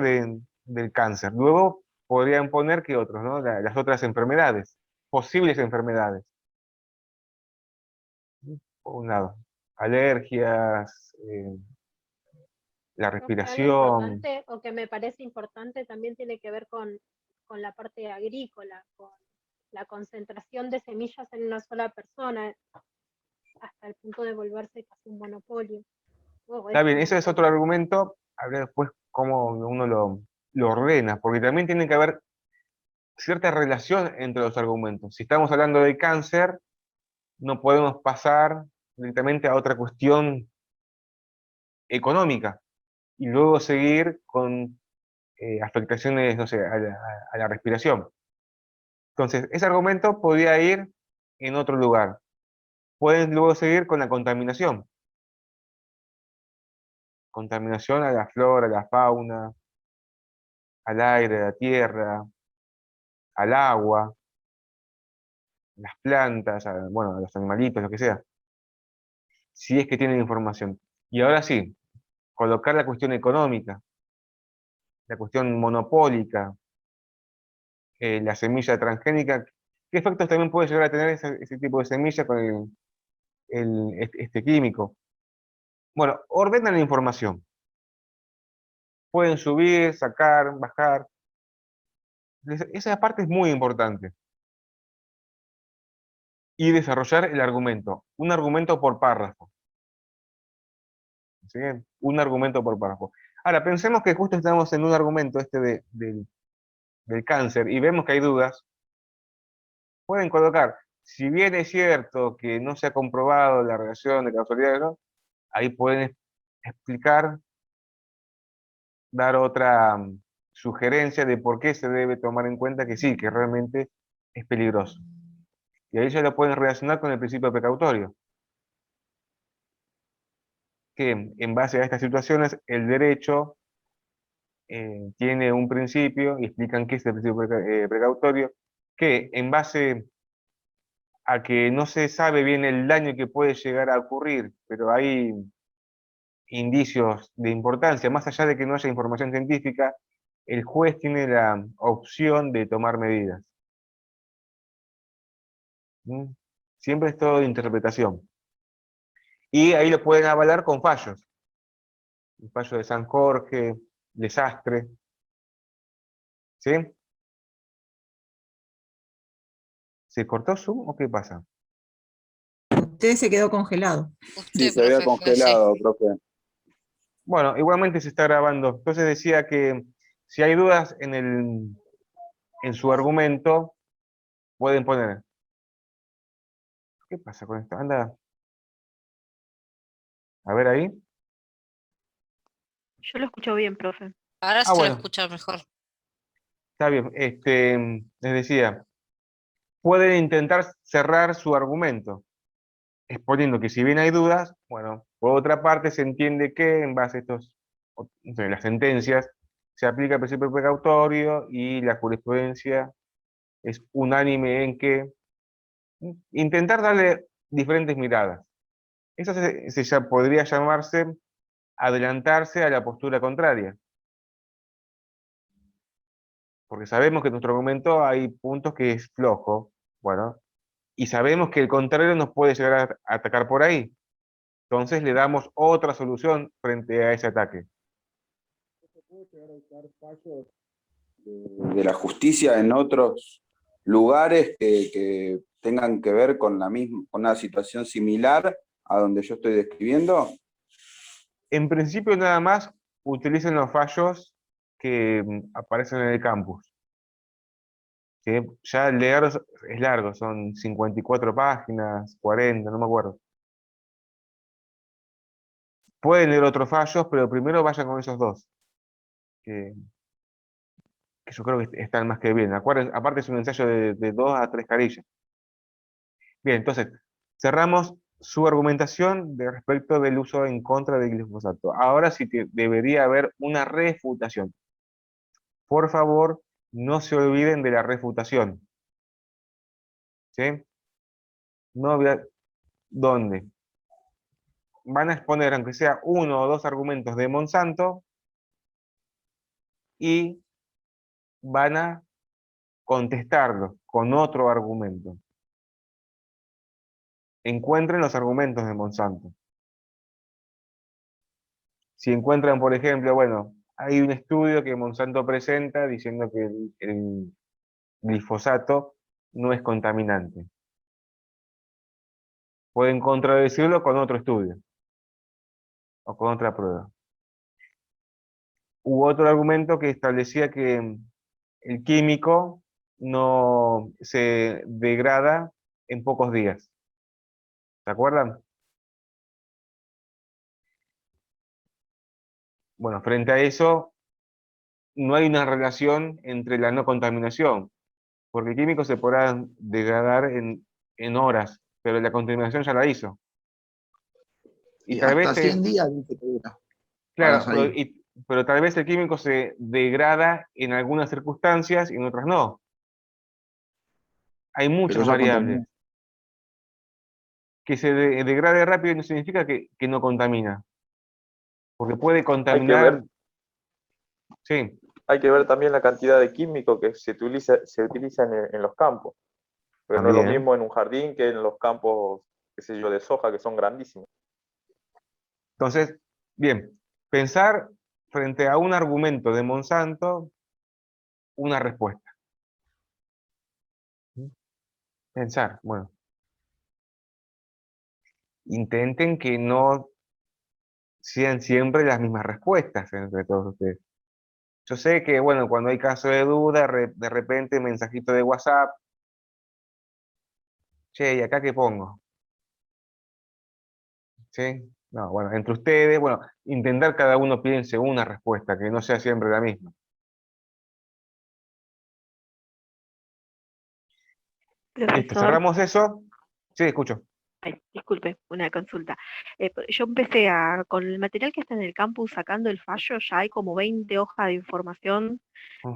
del cáncer. Luego podrían poner que otros, ¿no? Las otras enfermedades, posibles enfermedades. Por un lado, alergias, la Profe, algo respiración. importante o que me parece importante también tiene que ver con la parte agrícola, con la concentración de semillas en una sola persona, hasta el punto de volverse casi un monopolio. O Está es bien, un ese es otro monopolio. argumento. A ver después cómo uno lo ordena, porque también tiene que haber cierta relación entre los argumentos. Si estamos hablando de cáncer, no podemos pasar directamente a otra cuestión económica y luego seguir con afectaciones, no sé, a la respiración. Entonces, ese argumento podría ir en otro lugar. Pueden luego seguir con la contaminación. Contaminación a la flora, a la fauna, al aire, a la tierra, al agua, las plantas, bueno, a los animalitos, lo que sea. Si es que tienen información. Y ahora sí, colocar la cuestión económica, la cuestión monopólica, la semilla transgénica. ¿Qué efectos también puede llegar a tener ese tipo de semilla con este químico? Bueno, ordenan la información. Pueden subir, sacar, bajar. Esa parte es muy importante. Y desarrollar el argumento. Un argumento por párrafo. ¿Sí? Un argumento por párrafo. Ahora, pensemos que justo estamos en un argumento del cáncer y vemos que hay dudas. Pueden colocar, si bien es cierto que no se ha comprobado la relación de causalidad, ¿no? Ahí pueden explicar, dar otra sugerencia de por qué se debe tomar en cuenta que sí, que realmente es peligroso. Y ahí ya lo pueden relacionar con el principio precautorio, que en base a estas situaciones el derecho tiene un principio, y explican qué es el principio precautorio, que en base a que no se sabe bien el daño que puede llegar a ocurrir, pero hay indicios de importancia, más allá de que no haya información científica, el juez tiene la opción de tomar medidas. ¿Mm? Siempre es todo de interpretación. Y ahí lo pueden avalar con fallos. El fallo de San Jorge, Desastre. ¿Sí? ¿Se cortó Zoom o qué pasa? Usted se quedó congelado. Usted, Sí, se había profe, fue, sí. congelado, profe. Bueno, igualmente se está grabando. Entonces decía que si hay dudas en su argumento, pueden poner. ¿Qué pasa con esto? Anda. A ver ahí. Yo lo escucho bien, profe. Ahora Ah, se lo bueno, escucha mejor. está bien. Les decía, pueden intentar cerrar su argumento, exponiendo que si bien hay dudas, bueno, por otra parte se entiende que en base a las sentencias, se aplica el principio precautorio y la jurisprudencia es unánime en que intentar darle diferentes miradas. Eso ya podría llamarse adelantarse a la postura contraria. Porque sabemos que en nuestro argumento hay puntos que es flojo, bueno, y sabemos que el contrario nos puede llegar a atacar por ahí. Entonces le damos otra solución frente a ese ataque. ¿Puede llegar a usar fallos de la justicia en otros lugares que tengan que ver con con una situación similar a donde yo estoy describiendo? En principio nada más utilicen los fallos que aparecen en el campus. ¿Sí? Ya el leer es largo, son 54 páginas, 40, no me acuerdo. Pueden leer otros fallos, pero primero vayan con esos dos. Que yo creo que están más que bien. Aparte es un ensayo de 2 a 3 carillas. Bien, entonces, cerramos su argumentación de respecto del uso en contra del glifosato. Ahora sí debería haber una refutación. Por favor, no se olviden de la refutación. ¿Sí? No ¿dónde? Van a exponer, aunque sea 1 o 2 argumentos de Monsanto, y van a contestarlos con otro argumento. Encuentren los argumentos de Monsanto. Si encuentran, por ejemplo, bueno, hay un estudio que Monsanto presenta diciendo que el glifosato no es contaminante. Pueden contradecirlo con otro estudio o con otra prueba. Hubo otro argumento que establecía que el químico no se degrada en pocos días. ¿Se acuerdan? Bueno, frente a eso, no hay una relación entre la no contaminación, porque el químico se podrá degradar en horas, pero la contaminación ya la hizo. Y Y tal vez, hasta 100 días dice que dura para claro, salir. pero tal vez el químico se degrada en algunas circunstancias y en otras no. Hay Pero muchas ya variables. contaminó. Que se degrade rápido no significa que no contamina, porque puede Hay que contaminar, ver, sí, hay que ver también la cantidad de químico que se utiliza en los campos. Porque no es lo también. mismo en un jardín que en los campos, qué sé yo, de soja, que son grandísimos. Entonces, bien, pensar frente a un argumento de Monsanto, una respuesta. Pensar, bueno, intenten que no sean siempre las mismas respuestas entre todos ustedes. Yo sé que, bueno, cuando hay caso de duda, de repente mensajito de WhatsApp, che, ¿y acá qué pongo? ¿Sí? No, bueno, entre ustedes, bueno, intentar cada uno piense una respuesta, que no sea siempre la misma. Listo, Profesor, cerramos eso. Sí, escucho. Ay, disculpe, una consulta. Yo empecé con el material que está en el campus sacando el fallo, ya hay como 20 hojas de información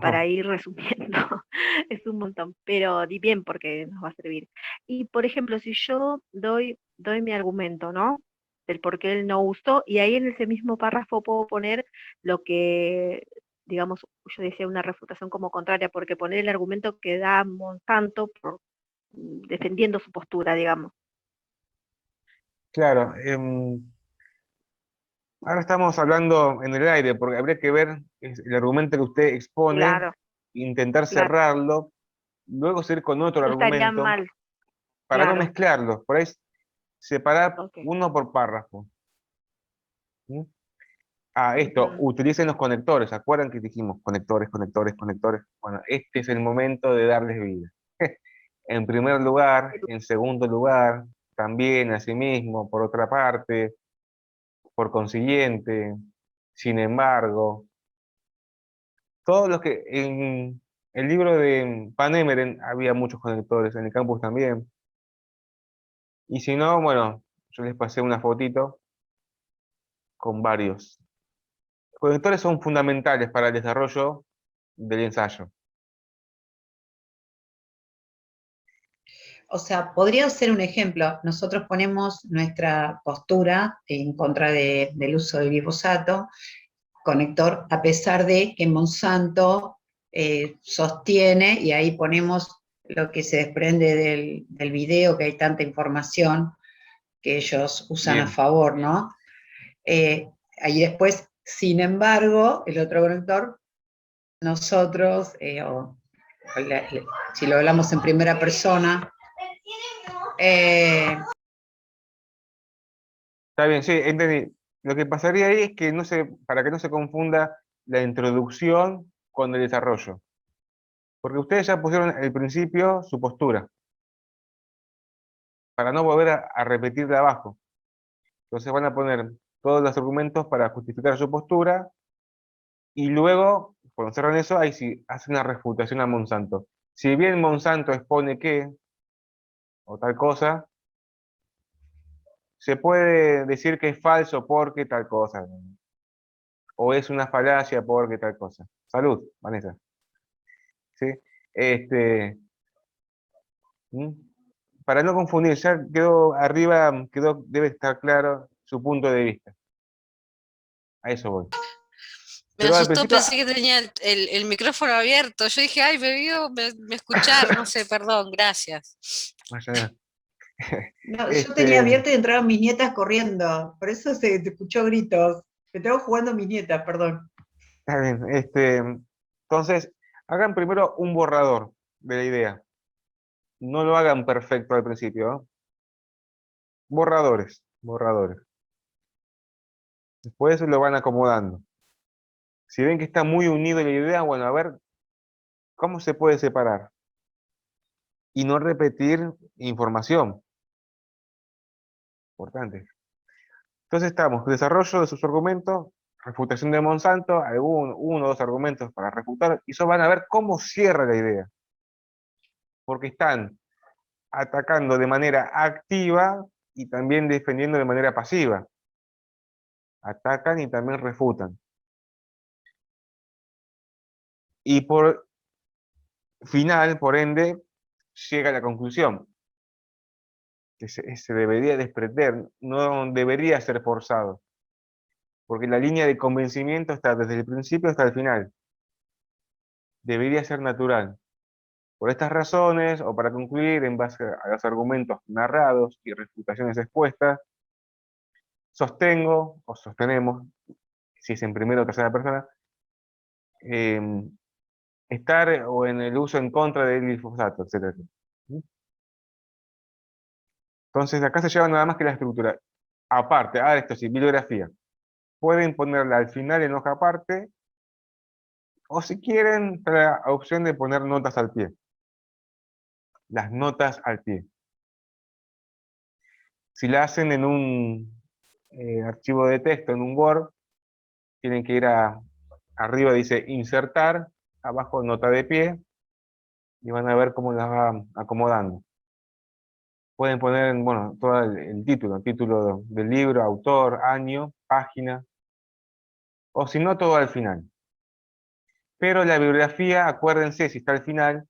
para Ajá. ir resumiendo. Es un montón, pero di bien porque nos va a servir. Y por ejemplo, si yo doy mi argumento, ¿no? Del por qué él no gustó, y ahí en ese mismo párrafo puedo poner lo que, digamos, yo decía una refutación como contraria, porque poner el argumento que da Monsanto defendiendo su postura, digamos. Claro, ahora estamos hablando en el aire, porque habría que ver el argumento que usted expone, Claro, intentar claro. cerrarlo, luego seguir con otro No estaría argumento, mal, para no claro. mezclarlos, por ahí separar Ok. uno por párrafo. ¿Sí? Esto, Ujú. utilicen los conectores, ¿se acuerdan que dijimos conectores, conectores, conectores? Bueno, este es el momento de darles vida. En primer lugar, en segundo lugar, también, asimismo, por otra parte, por consiguiente, sin embargo, todos los que en el libro de Panemeren había muchos conectores, en el campus también. Y si no, bueno, yo les pasé una fotito con varios. Los conectores son fundamentales para el desarrollo del ensayo. O sea, podría ser un ejemplo. Nosotros ponemos nuestra postura en contra del uso del glifosato, conector, a pesar de que Monsanto sostiene, y ahí ponemos lo que se desprende del video, que hay tanta información que ellos usan a Bien, favor, ¿no? Ahí después, sin embargo, el otro conector, nosotros, si lo hablamos en primera persona, está bien, sí, entendí. Lo que pasaría ahí es que para que no se confunda la introducción con el desarrollo. Porque ustedes ya pusieron al principio su postura, para no volver a repetir de abajo. Entonces van a poner todos los argumentos para justificar su postura y luego, cuando cerran eso, ahí sí hacen una refutación a Monsanto. Si bien Monsanto expone que, o tal cosa, se puede decir que es falso porque tal cosa, o es una falacia porque tal cosa. Salud, Vanessa. ¿Sí? Este, ¿Mm? Para no confundir, ya quedó arriba, debe estar claro su punto de vista. A eso voy. Me Pero al asustó, principio, pensé que tenía el micrófono abierto. Yo dije, ay, me vio, me escuchar, no sé, perdón, gracias. vaya, no, yo tenía este, abierto y entraron mis nietas corriendo, por eso se escuchó gritos. Me tengo jugando mis nietas, perdón. está bien, entonces, hagan primero un borrador de la idea. No lo hagan perfecto al principio, ¿no? Borradores, borradores. Después lo van acomodando. Si ven que está muy unido la idea, bueno, a ver, ¿cómo se puede separar? Y no repetir información. Importante. Entonces estamos, desarrollo de sus argumentos, refutación de Monsanto, uno o dos argumentos para refutar, y eso van a ver cómo cierra la idea. Porque están atacando de manera activa y también defendiendo de manera pasiva. Atacan y también refutan. Y por final, por ende, llega a la conclusión que se debería desprender, no debería ser forzado, porque la línea de convencimiento está desde el principio hasta el final. Debería ser natural. Por estas razones, o para concluir, en base a los argumentos narrados y refutaciones expuestas, sostengo o sostenemos, si es en primera o tercera persona, eh, estar o en el uso en contra del glifosato, etc. Entonces, acá se lleva nada más que la estructura. Aparte, esto sí, bibliografía. Pueden ponerla al final en hoja aparte, o si quieren, está la opción de poner notas al pie. Las notas al pie. Si la hacen en un archivo de texto, en un Word, tienen que ir arriba dice insertar, abajo nota de pie, y van a ver cómo las va acomodando. Pueden poner, bueno, todo el título del libro, autor, año, página, o si no, todo al final. Pero la bibliografía, acuérdense, si está al final,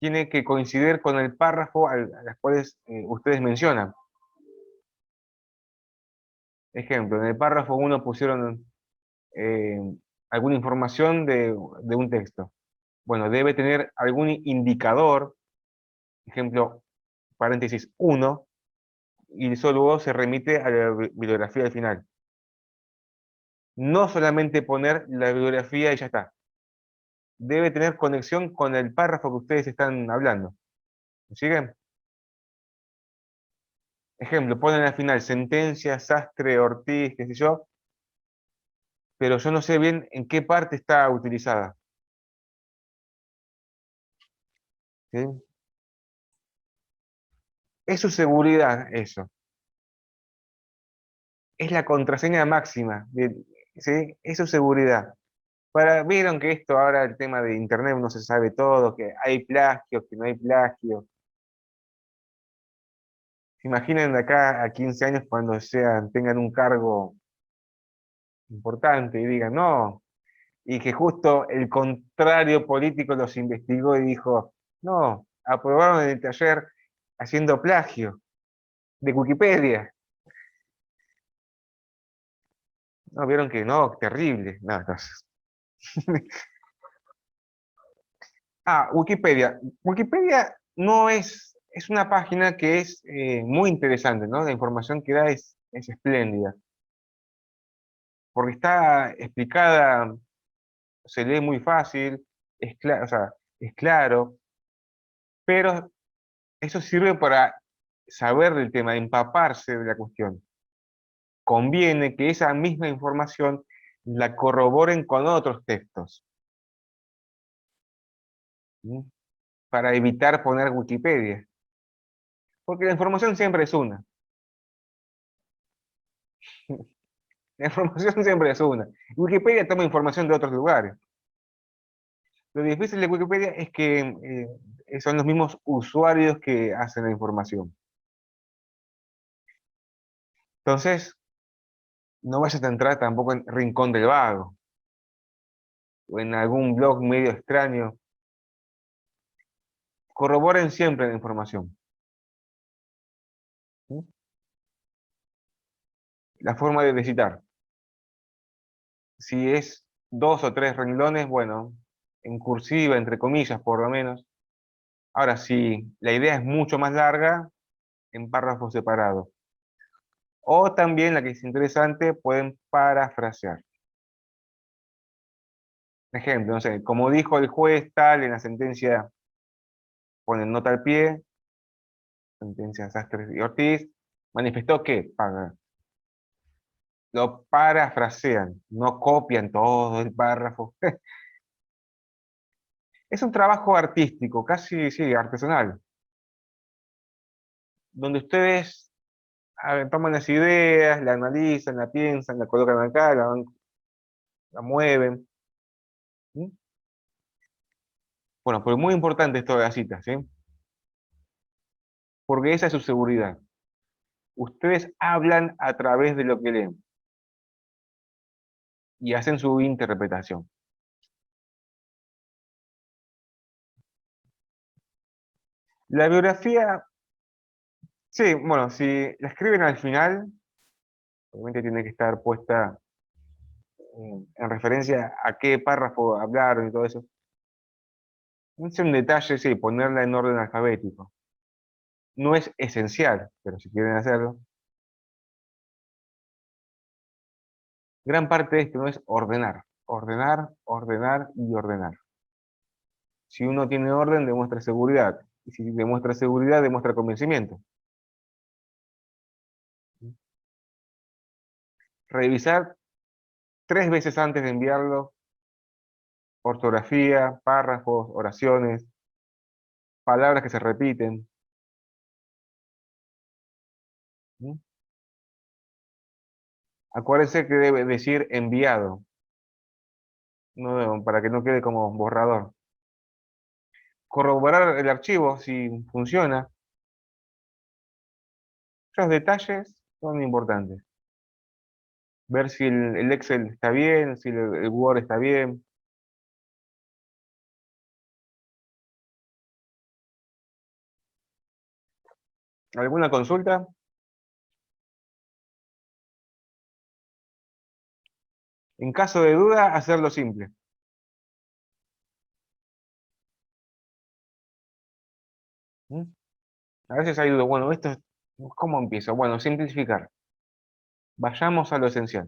tiene que coincidir con el párrafo a las cuales ustedes mencionan. Ejemplo, en el párrafo 1 pusieron eh, alguna información de un texto. Bueno, debe tener algún indicador, ejemplo, paréntesis 1, y eso luego se remite a la bibliografía al final. No solamente poner la bibliografía y ya está. Debe tener conexión con el párrafo que ustedes están hablando. ¿Me siguen? Ejemplo, ponen al final sentencia, Sastre, Ortiz, qué sé yo, pero yo no sé bien en qué parte está utilizada. ¿Sí? Es su seguridad eso. Es la contraseña máxima. ¿Sí? Es su seguridad. Vieron que esto ahora, el tema de internet, no se sabe todo, que hay plagio, que no hay plagio. ¿Se imaginan de acá a 15 años cuando tengan un cargo importante y digan, no, y que justo el contrario político los investigó y dijo, no, aprobaron en el taller haciendo plagio de Wikipedia? No, vieron que no, terrible. No, entonces. Wikipedia. Wikipedia no es una página que es muy interesante, ¿no? La información que da es espléndida. Porque está explicada, se lee muy fácil, o sea, es claro, pero eso sirve para saber del tema, empaparse de la cuestión. Conviene que esa misma información la corroboren con otros textos. ¿Sí? Para evitar poner Wikipedia. Porque la información siempre es una. La información siempre es una. Wikipedia toma información de otros lugares. Lo difícil de Wikipedia es que son los mismos usuarios que hacen la información. Entonces, no vayas a entrar tampoco en Rincón del Vago o en algún blog medio extraño. Corroboren siempre la información. ¿Sí? La forma de citar. Si es 2 o 3 renglones, bueno, en cursiva, entre comillas, por lo menos. Ahora, si la idea es mucho más larga, en párrafos separados. O también, la que es interesante, pueden parafrasear. Ejemplo, no sé, como dijo el juez tal en la sentencia, ponen nota al pie, sentencia Sastre y Ortiz, manifestó que, lo parafrasean, no copian todo el párrafo. Es un trabajo artístico, casi, sí, artesanal, donde ustedes toman las ideas, la analizan, la piensan, la colocan acá, la mueven. ¿Sí? Bueno, pero muy importante esto de las citas, ¿sí? Porque esa es su seguridad. Ustedes hablan a través de lo que leen y hacen su interpretación. La biografía, sí, bueno, si la escriben al final, obviamente tiene que estar puesta en referencia a qué párrafo hablaron y todo eso. Es un detalle, sí, ponerla en orden alfabético. No es esencial, pero si quieren hacerlo. Gran parte de esto no es ordenar. Ordenar, ordenar y ordenar. Si uno tiene orden, demuestra seguridad. Y si demuestra seguridad, demuestra convencimiento. Revisar 3 veces antes de enviarlo, ortografía, párrafos, oraciones, palabras que se repiten. ¿Mm? Acuérdense que debe decir enviado, para que no quede como borrador. Corroborar el archivo si funciona. Estos detalles son importantes. Ver si el Excel está bien, si el Word está bien. ¿Alguna consulta? En caso de duda, hacerlo simple. ¿Mm? A veces hay dudas. Bueno, ¿cómo empiezo? Bueno, simplificar. Vayamos a lo esencial.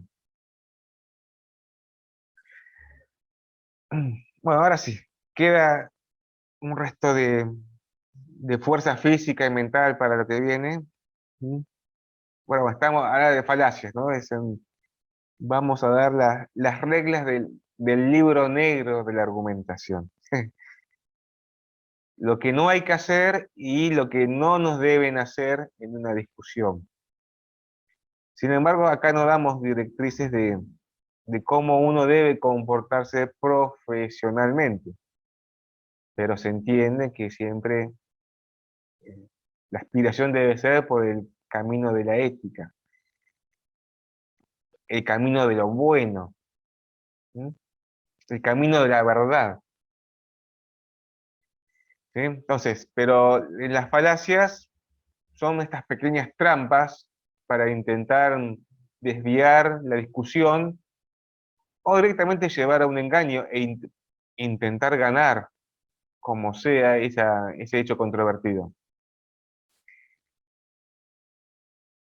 Bueno, ahora sí. Queda un resto de fuerza física y mental para lo que viene. ¿Mm? Bueno, estamos ahora de falacias, ¿no? Vamos a dar las reglas del libro negro de la argumentación. Lo que no hay que hacer y lo que no nos deben hacer en una discusión. Sin embargo, acá no damos directrices de cómo uno debe comportarse profesionalmente, pero se entiende que siempre la aspiración debe ser por el camino de la ética, el camino de lo bueno, ¿sí? El camino de la verdad. ¿Sí? Entonces, pero las falacias son estas pequeñas trampas para intentar desviar la discusión o directamente llevar a un engaño intentar ganar como sea ese hecho controvertido.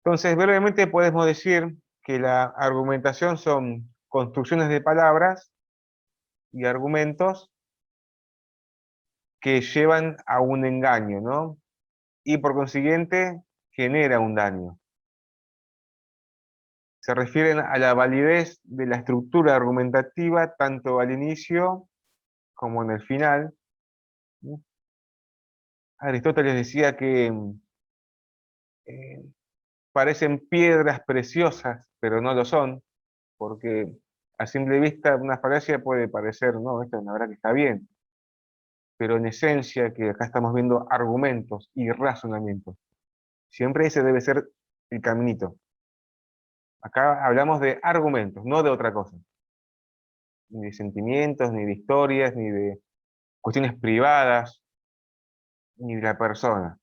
Entonces, brevemente podemos decir que la argumentación son construcciones de palabras y argumentos que llevan a un engaño, ¿no? Y por consiguiente genera un daño. Se refieren a la validez de la estructura argumentativa tanto al inicio como en el final. Aristóteles decía que eh, parecen piedras preciosas, pero no lo son, porque a simple vista una falacia puede parecer, no, esto la verdad que está bien, pero en esencia, que acá estamos viendo argumentos y razonamientos, siempre ese debe ser el caminito. Acá hablamos de argumentos, no de otra cosa. Ni de sentimientos, ni de historias, ni de cuestiones privadas, ni de la persona.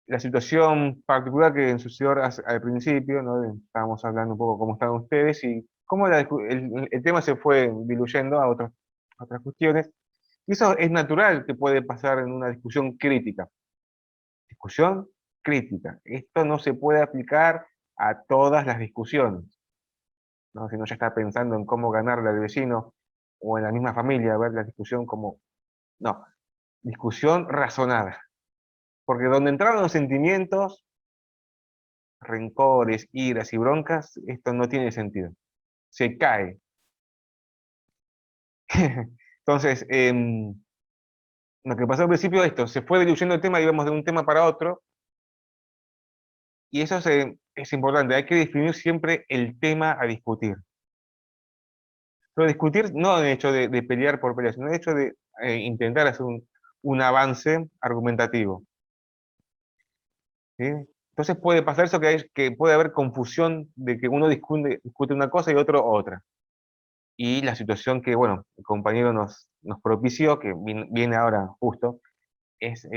La situación particular que sucedió al principio, ¿no? Estábamos hablando un poco cómo están ustedes y cómo el tema se fue diluyendo a otras cuestiones. Y eso es natural que puede pasar en una discusión crítica. Discusión crítica. Esto no se puede aplicar a todas las discusiones, ¿no? Si uno ya está pensando en cómo ganarle al vecino o en la misma familia, ver la discusión como... No, discusión razonada. Porque donde entraron los sentimientos, rencores, iras y broncas, esto no tiene sentido. Se cae. Entonces, lo que pasó al principio es esto, se fue diluyendo el tema, íbamos de un tema para otro, y eso es importante, hay que definir siempre el tema a discutir. Pero discutir no en el hecho de pelear por pelear, sino en el hecho de intentar hacer un avance argumentativo. ¿Sí? Entonces puede pasar eso que puede haber confusión de que uno discute una cosa y otro otra. Y la situación que, bueno, el compañero nos propició, que viene ahora justo, es,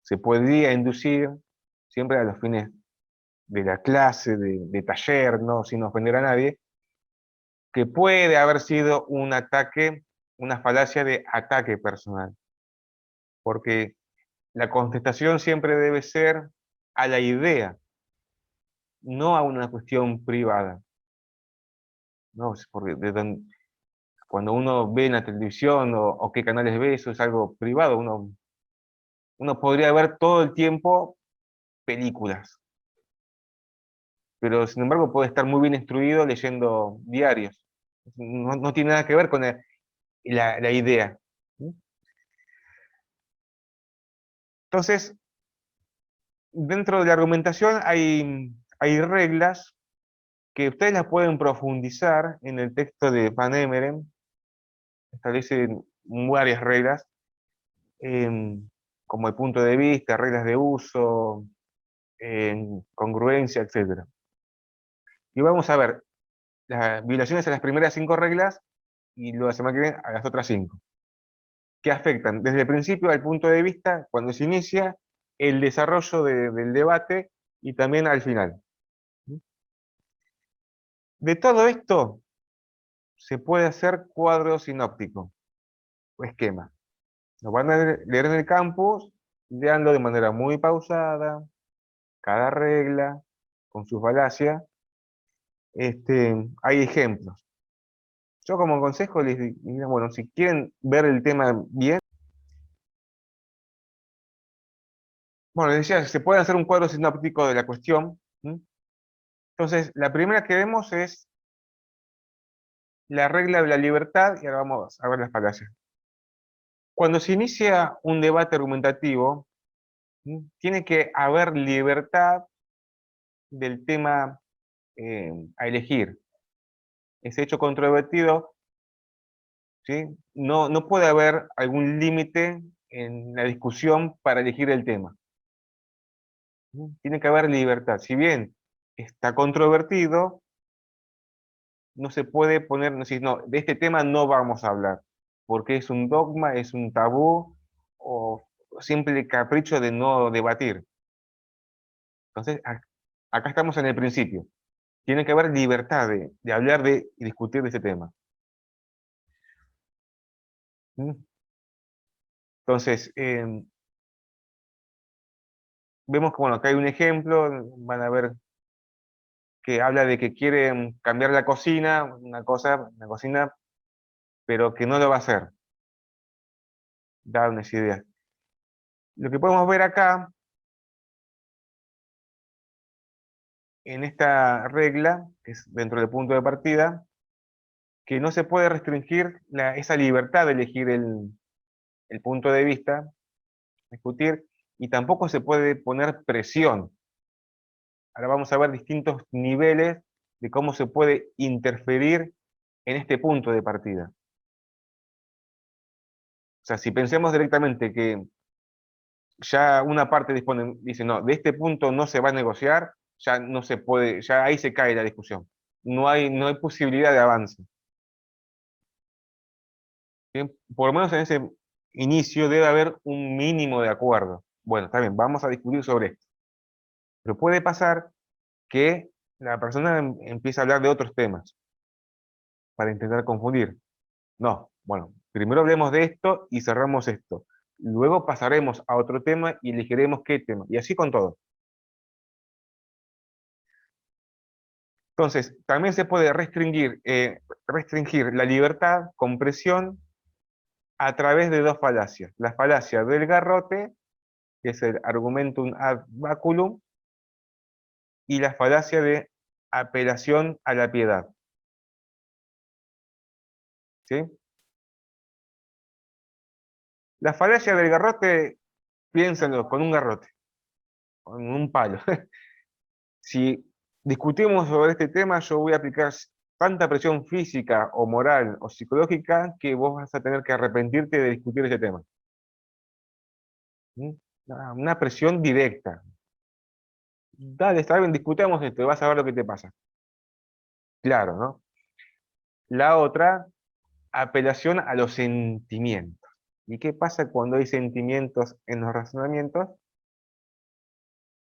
se podría inducir siempre a los fines de la clase, de taller, no sin ofender a nadie, que puede haber sido un ataque, una falacia de ataque personal. Porque la contestación siempre debe ser a la idea, no a una cuestión privada. ¿No? Porque cuando uno ve en la televisión o qué canales ve, eso es algo privado. Uno podría ver todo el tiempo películas, pero sin embargo puede estar muy bien instruido leyendo diarios. No tiene nada que ver con la idea. Entonces, dentro de la argumentación hay reglas que ustedes las pueden profundizar en el texto de Van Emeren. Establecen varias reglas. como el punto de vista, reglas de uso, congruencia, etc. Y vamos a ver las violaciones a las primeras 5 reglas y luego la semana que viene a las otras 5, que afectan desde el principio al punto de vista, cuando se inicia, el desarrollo del debate y también al final. De todo esto se puede hacer cuadro sinóptico o esquema. Lo van a leer en el campus, leanlo de manera muy pausada, cada regla, con sus falacias. Hay ejemplos. Yo como consejo les diría, bueno, si quieren ver el tema bien, bueno, les decía, se puede hacer un cuadro sinóptico de la cuestión. Entonces, la primera que vemos es la regla de la libertad, y ahora vamos a ver las falacias. Cuando se inicia un debate argumentativo, tiene que haber libertad del tema a elegir. Ese hecho controvertido, ¿sí? No puede haber algún límite en la discusión para elegir el tema. Tiene que haber libertad. Si bien está controvertido, no se puede poner, no, de este tema no vamos a hablar, porque es un dogma, es un tabú, o simple capricho de no debatir. Entonces, acá estamos en el principio. Tiene que haber libertad de hablar y discutir de ese tema. Entonces, vemos que, bueno, acá hay un ejemplo, van a ver que habla de que quiere cambiar la cocina, una cocina, pero que no lo va a hacer. Da unas ideas. Lo que podemos ver acá, en esta regla, que es dentro del punto de partida, que no se puede restringir esa libertad de elegir el punto de vista, discutir, y tampoco se puede poner presión. Ahora vamos a ver distintos niveles de cómo se puede interferir en este punto de partida. O sea, si pensemos directamente que ya una parte dice, no, de este punto no se va a negociar, ya no se puede, ya ahí se cae la discusión. No hay posibilidad de avance. ¿Bien? Por lo menos en ese inicio debe haber un mínimo de acuerdo. Bueno, está bien, vamos a discutir sobre esto. Pero puede pasar que la persona empiece a hablar de otros temas para intentar confundir. No, bueno, primero hablemos de esto y cerramos esto. Luego pasaremos a otro tema y elegiremos qué tema. Y así con todo. Entonces, también se puede restringir la libertad con presión a través de 2 falacias. La falacia del garrote, que es el argumentum ad baculum, y la falacia de apelación a la piedad. ¿Sí? La falacia del garrote, piénsenlo, con un garrote, con un palo. Si discutimos sobre este tema, yo voy a aplicar tanta presión física o moral o psicológica que vos vas a tener que arrepentirte de discutir ese tema. Una presión directa. Dale, está bien, discutamos esto y vas a ver lo que te pasa. Claro, ¿no? La otra, apelación a los sentimientos. ¿Y qué pasa cuando hay sentimientos en los razonamientos?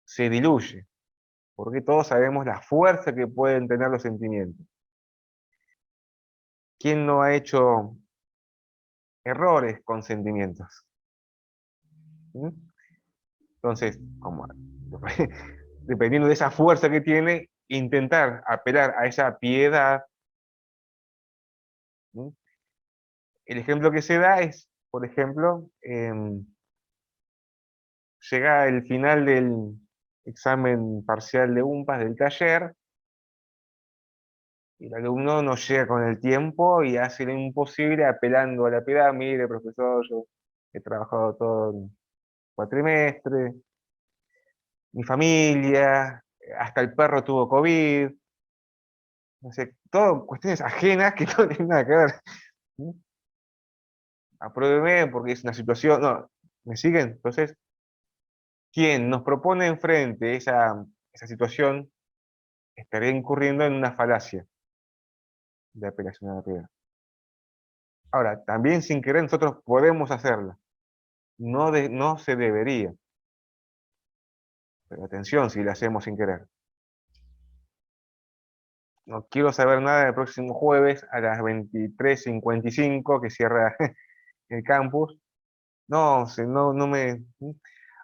Se diluye, porque todos sabemos la fuerza que pueden tener los sentimientos. ¿Quién no ha hecho errores con sentimientos? Entonces, dependiendo de esa fuerza que tiene, intentar apelar a esa piedad. El ejemplo que se da es, por ejemplo, llega el final del examen parcial de UMPAS del taller, y el alumno no llega con el tiempo y hace lo imposible apelando a la piedad. Mire, profesor, yo he trabajado todo el cuatrimestre, mi familia, hasta el perro tuvo COVID, no sé, todo cuestiones ajenas que no tienen nada que ver. Apruébeme porque es una situación, no, ¿Me siguen? Entonces, quien nos propone enfrente esa situación estaría incurriendo en una falacia de apelación a la piedad. Ahora, también sin querer nosotros podemos hacerla. No se debería. Pero atención si la hacemos sin querer. No quiero saber nada del próximo jueves a las 23:55 que cierra el campus. No, no me...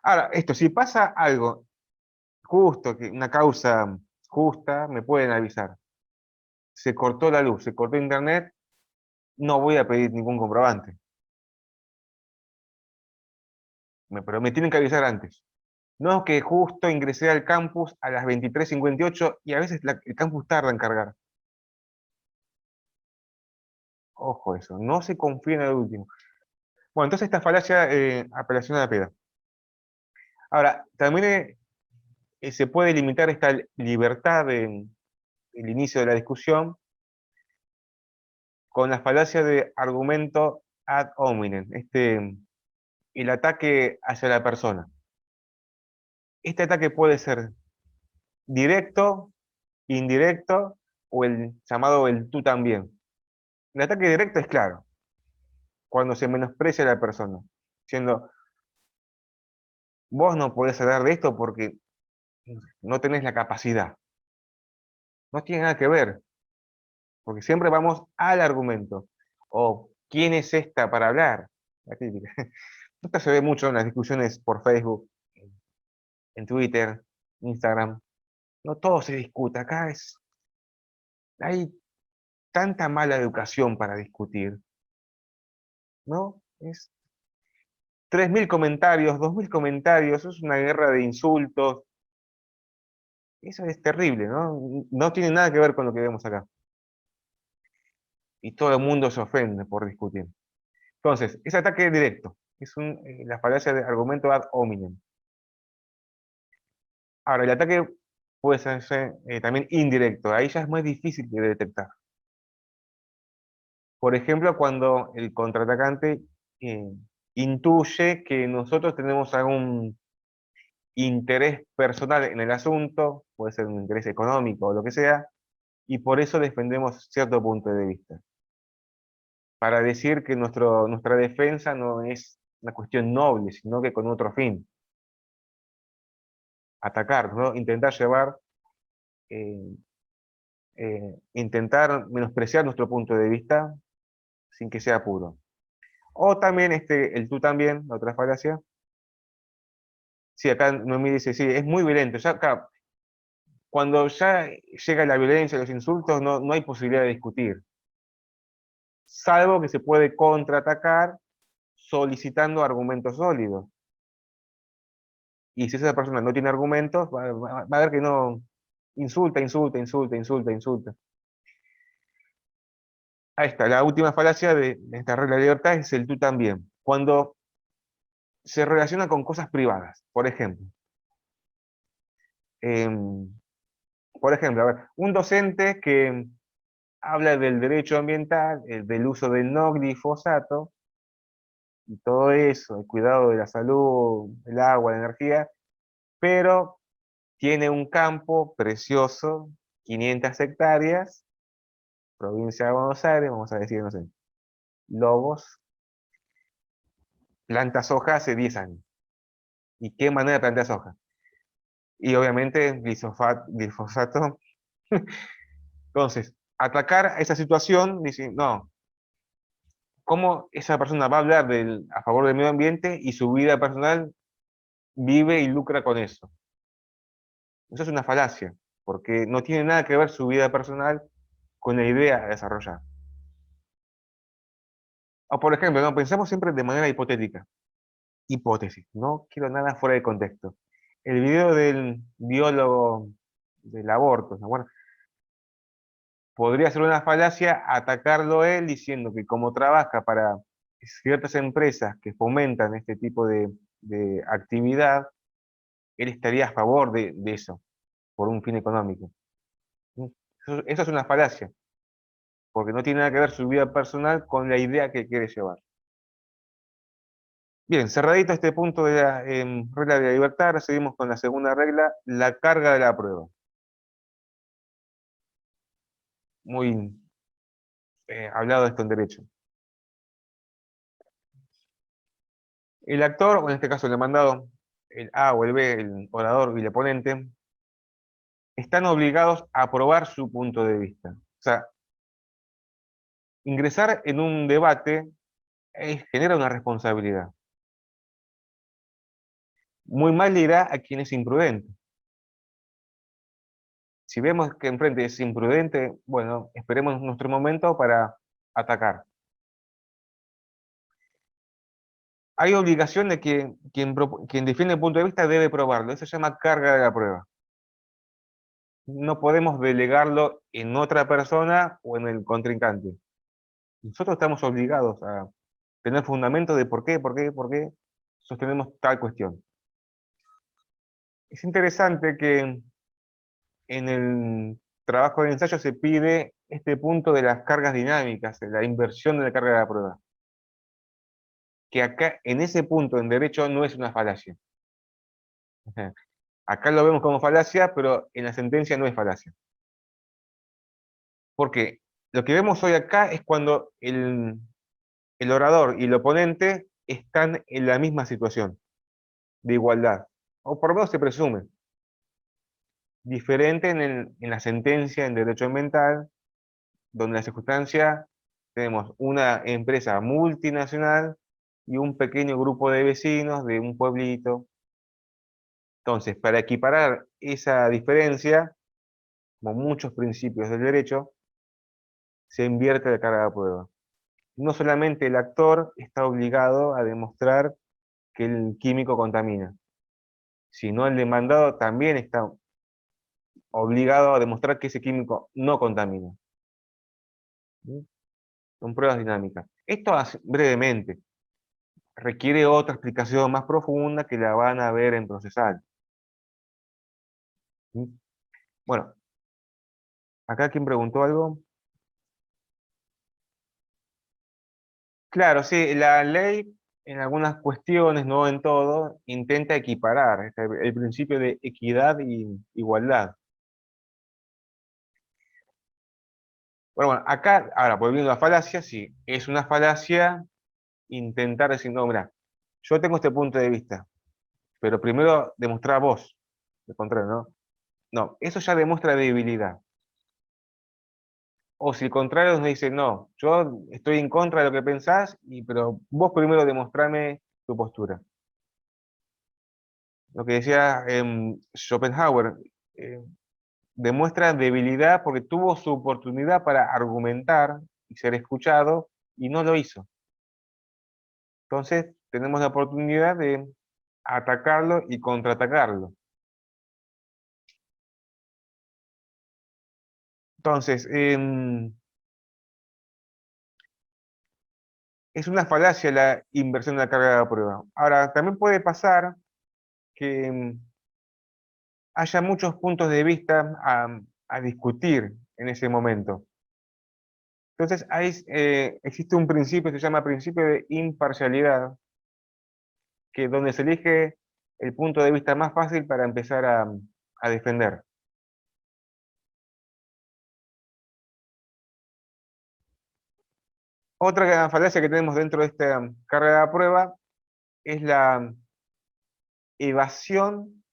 Ahora, esto, si pasa algo justo, una causa justa, me pueden avisar. Se cortó la luz, se cortó internet, no voy a pedir ningún comprobante. Pero me tienen que avisar antes. No es que justo ingresé al campus a las 23:58 y a veces el campus tarda en cargar. Ojo eso, no se confíen en el último. Bueno, entonces esta falacia, apelación a la piedad. Ahora, también se puede limitar esta libertad en el inicio de la discusión con la falacia de argumento ad hominem, el ataque hacia la persona. Este ataque puede ser directo, indirecto o el llamado el tú también. El ataque directo es claro, cuando se menosprecia a la persona, diciendo, vos no podés hablar de esto porque no tenés la capacidad. No tiene nada que ver, porque siempre vamos al argumento. O, ¿quién es esta para hablar? La crítica. Esto se ve mucho en las discusiones por Facebook, en Twitter, Instagram. No todo se discute. Acá hay tanta mala educación para discutir, ¿no? Es 3.000 comentarios, 2.000 comentarios, es una guerra de insultos. Eso es terrible, ¿no? No tiene nada que ver con lo que vemos acá. Y todo el mundo se ofende por discutir. Entonces, ese ataque directo es la falacia de argumento ad hominem. Ahora, el ataque puede ser también indirecto. Ahí ya es más difícil de detectar. Por ejemplo, cuando el contraatacante intuye que nosotros tenemos algún interés personal en el asunto, puede ser un interés económico o lo que sea, y por eso defendemos cierto punto de vista. Para decir que nuestra defensa no es una cuestión noble, sino que con otro fin. Atacar, ¿no? Intentar llevar, intentar menospreciar nuestro punto de vista sin que sea puro. O también el tú también, la otra falacia. Sí, acá Noemí dice, sí, es muy violento. Ya, acá, cuando ya llega la violencia, los insultos, no hay posibilidad de discutir. Salvo que se puede contraatacar solicitando argumentos sólidos. Y si esa persona no tiene argumentos, va a ver que no insulta. Ahí está, la última falacia de esta regla de libertad es el tú también. Cuando se relaciona con cosas privadas, por ejemplo. A ver, un docente que habla del derecho ambiental, del uso del no glifosato, y todo eso, el cuidado de la salud, el agua, la energía, pero tiene un campo precioso, 500 hectáreas, provincia de Buenos Aires, vamos a decir, no sé, Lobos, planta soja hace 10 años. ¿Y qué manera de plantar soja? Y obviamente glifosato. Entonces, atacar a esa situación, dice, no, ¿cómo esa persona va a hablar a favor del medio ambiente y su vida personal vive y lucra con eso? Eso es una falacia, porque no tiene nada que ver su vida personal con la idea a desarrollar. O por ejemplo, no, pensamos siempre de manera hipotética. Hipótesis, no quiero nada fuera de contexto. El video del biólogo del aborto, ¿no? Bueno, podría ser una falacia atacarlo él diciendo que como trabaja para ciertas empresas que fomentan este tipo de actividad, él estaría a favor de eso, por un fin económico. Eso es una falacia, porque no tiene nada que ver su vida personal con la idea que quiere llevar. Bien, cerradito este punto de la regla de la libertad, ahora seguimos con la segunda regla, la carga de la prueba. Muy hablado de esto en derecho. El actor, o en este caso el demandado, el A o el B, el orador y el oponente, están obligados a probar su punto de vista. O sea, ingresar en un debate genera una responsabilidad. Muy mal le irá a quien es imprudente. Si vemos que enfrente es imprudente, bueno, esperemos nuestro momento para atacar. Hay obligación de que quien defiende el punto de vista debe probarlo. Eso se llama carga de la prueba. No podemos delegarlo en otra persona o en el contrincante. Nosotros estamos obligados a tener fundamento de por qué sostenemos tal cuestión. Es interesante que en el trabajo de ensayo se pide este punto de las cargas dinámicas, de la inversión de la carga de la prueba. Que acá, en ese punto, en derecho, no es una falacia. Acá lo vemos como falacia, pero en la sentencia no es falacia. Porque lo que vemos hoy acá es cuando el orador y el oponente están en la misma situación de igualdad, o por lo menos se presume. Diferente en la sentencia en derecho ambiental, donde la circunstancia tenemos una empresa multinacional y un pequeño grupo de vecinos de un pueblito. Entonces, para equiparar esa diferencia, como muchos principios del derecho, se invierte la carga de prueba. No solamente el actor está obligado a demostrar que el químico contamina, sino el demandado también está obligado a demostrar que ese químico no contamina. ¿Sí? Son pruebas dinámicas. Esto brevemente requiere otra explicación más profunda que la van a ver en procesal. ¿Sí? Bueno, acá ¿quién preguntó algo? Claro, sí, la ley en algunas cuestiones, no en todo, intenta equiparar el principio de equidad y igualdad. Bueno, acá, ahora volviendo a la falacia, sí, es una falacia intentar decir, no, mira, yo tengo este punto de vista, pero primero demostrar vos, lo contrario, ¿no? No, eso ya demuestra debilidad. O si el contrario nos dice, no, yo estoy en contra de lo que pensás, pero vos primero demostrame tu postura. Lo que decía Schopenhauer, demuestra debilidad porque tuvo su oportunidad para argumentar y ser escuchado y no lo hizo. Entonces tenemos la oportunidad de atacarlo y contraatacarlo. Entonces, es una falacia la inversión de la carga de la prueba. Ahora, también puede pasar que haya muchos puntos de vista a discutir en ese momento. Entonces, ahí existe un principio, se llama principio de imparcialidad, que donde se elige el punto de vista más fácil para empezar a defender. Otra falacia que tenemos dentro de esta carga de la prueba es la evasión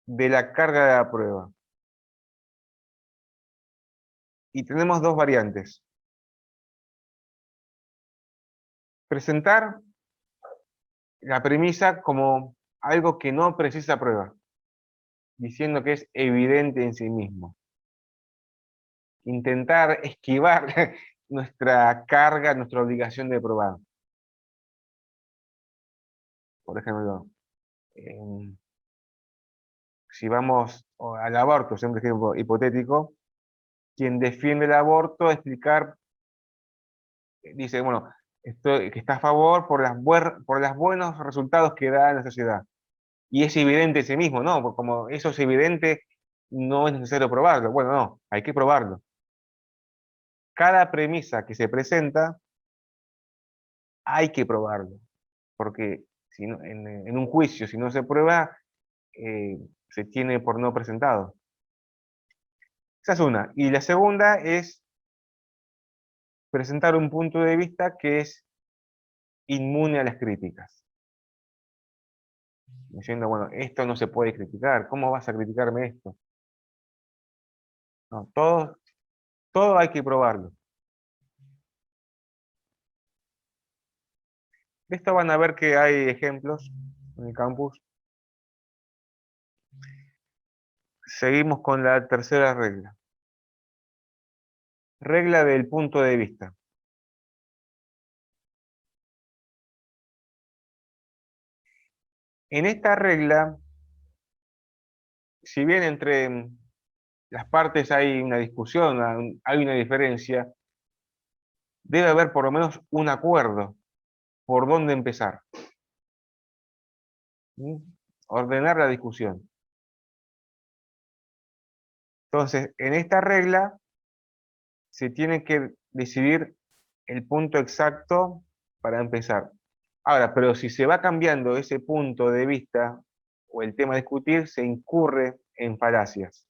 de la carga de la prueba. Y tenemos dos variantes. Presentar la premisa como algo que no precisa prueba, diciendo que es evidente en sí mismo. Intentar esquivar nuestra carga, nuestra obligación de probar. Por ejemplo, si vamos al aborto, siempre ejemplo hipotético, quien defiende el aborto explicar, dice, bueno, que está a favor por los buenos resultados que da en la sociedad. Y es evidente en sí mismo, ¿no? Porque como eso es evidente, no es necesario probarlo. Bueno, no, hay que probarlo. Cada premisa que se presenta, hay que probarlo. porque si en un juicio, si no se prueba, se tiene por no presentado. Esa es una. Y la segunda es presentar un punto de vista que es inmune a las críticas. Diciendo, bueno, esto no se puede criticar, ¿cómo vas a criticarme esto? No, todo hay que probarlo. De esto van a ver que hay ejemplos en el campus. Seguimos con la tercera regla. Regla del punto de vista. En esta regla, si bien entre las partes hay una discusión, hay una diferencia, debe haber por lo menos un acuerdo por dónde empezar. ¿Mm? Ordenar la discusión. Entonces, en esta regla se tiene que decidir el punto exacto para empezar. Ahora, pero si se va cambiando ese punto de vista o el tema a discutir, se incurre en falacias.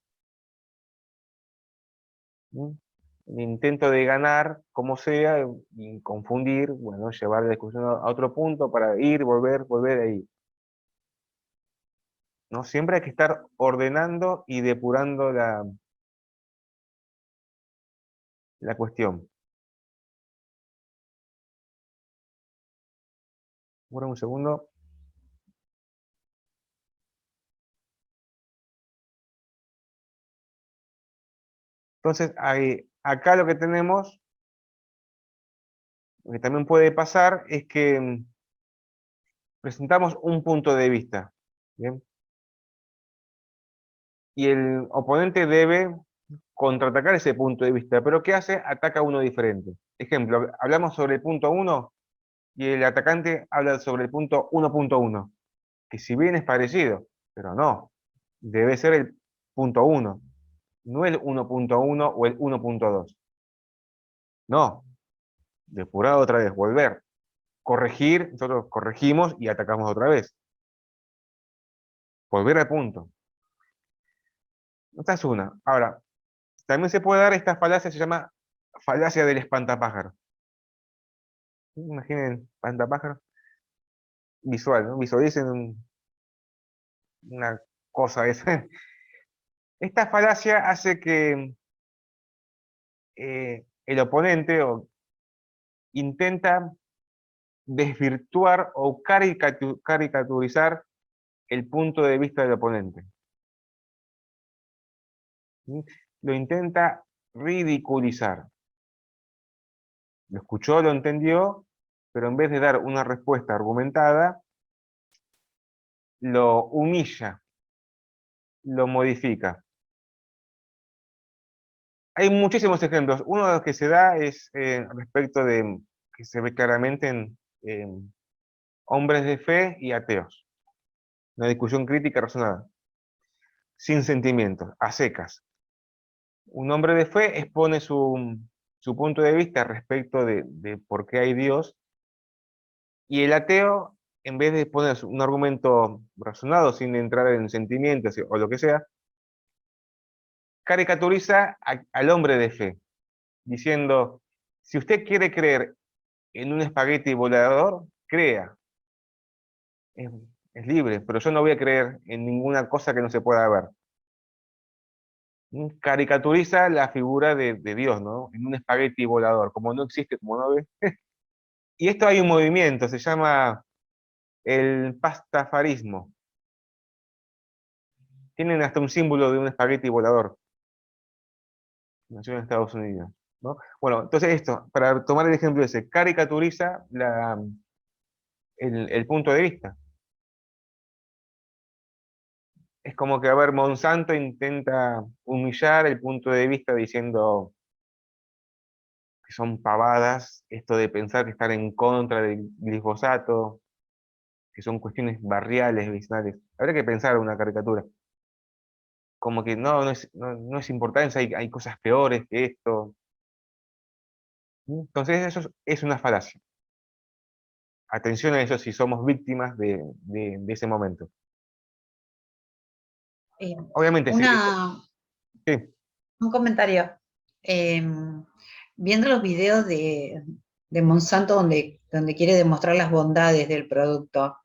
¿Mm? El intento de ganar, como sea, y confundir, bueno, llevar la discusión a otro punto para ir, volver a ir. ¿No? Siempre hay que estar ordenando y depurando la cuestión. Bueno, un segundo. Entonces, acá lo que tenemos, lo que también puede pasar, es que presentamos un punto de vista. ¿Bien? Y el oponente debe contraatacar ese punto de vista. ¿Pero qué hace? Ataca uno diferente. Ejemplo, hablamos sobre el punto 1 y el atacante habla sobre el punto 1.1, que si bien es parecido, pero no, debe ser el punto 1, no el 1.1 o el 1.2. No, depurado otra vez, volver, corregir, nosotros corregimos y atacamos otra vez. Volver al punto. Esta es una. Ahora, también se puede dar esta falacia, se llama falacia del espantapájaro. Imaginen, espantapájaro visual, ¿no? Visualicen una cosa esa. Esta falacia hace que el oponente intenta desvirtuar o caricaturizar el punto de vista del oponente. ¿Sí? Lo intenta ridiculizar. Lo escuchó, lo entendió, pero en vez de dar una respuesta argumentada, lo humilla, lo modifica. Hay muchísimos ejemplos. Uno de los que se da es respecto de, que se ve claramente en hombres de fe y ateos. Una discusión crítica razonada. Sin sentimientos, a secas. Un hombre de fe expone su punto de vista respecto de por qué hay Dios, y el ateo, en vez de poner un argumento razonado sin entrar en sentimientos o lo que sea, caricaturiza al hombre de fe, diciendo, si usted quiere creer en un espagueti volador, crea. Es libre, pero yo no voy a creer en ninguna cosa que no se pueda ver. Caricaturiza la figura de Dios, ¿no? En un espagueti volador, como no existe, como no ve. Y esto hay un movimiento, se llama el pastafarismo. Tienen hasta un símbolo de un espagueti volador. Nació en Estados Unidos, ¿no? Bueno, entonces esto, para tomar el ejemplo ese, caricaturiza el punto de vista. Es como que, a ver, Monsanto intenta humillar el punto de vista diciendo que son pavadas, esto de pensar que están en contra del glifosato, que son cuestiones barriales, vecinales. Habría que pensar una caricatura. Como que no es importante, hay cosas peores que esto. Entonces eso es una falacia. atención a eso si somos víctimas de ese momento. Obviamente, sí. Un comentario. Viendo los videos de Monsanto donde quiere demostrar las bondades del producto,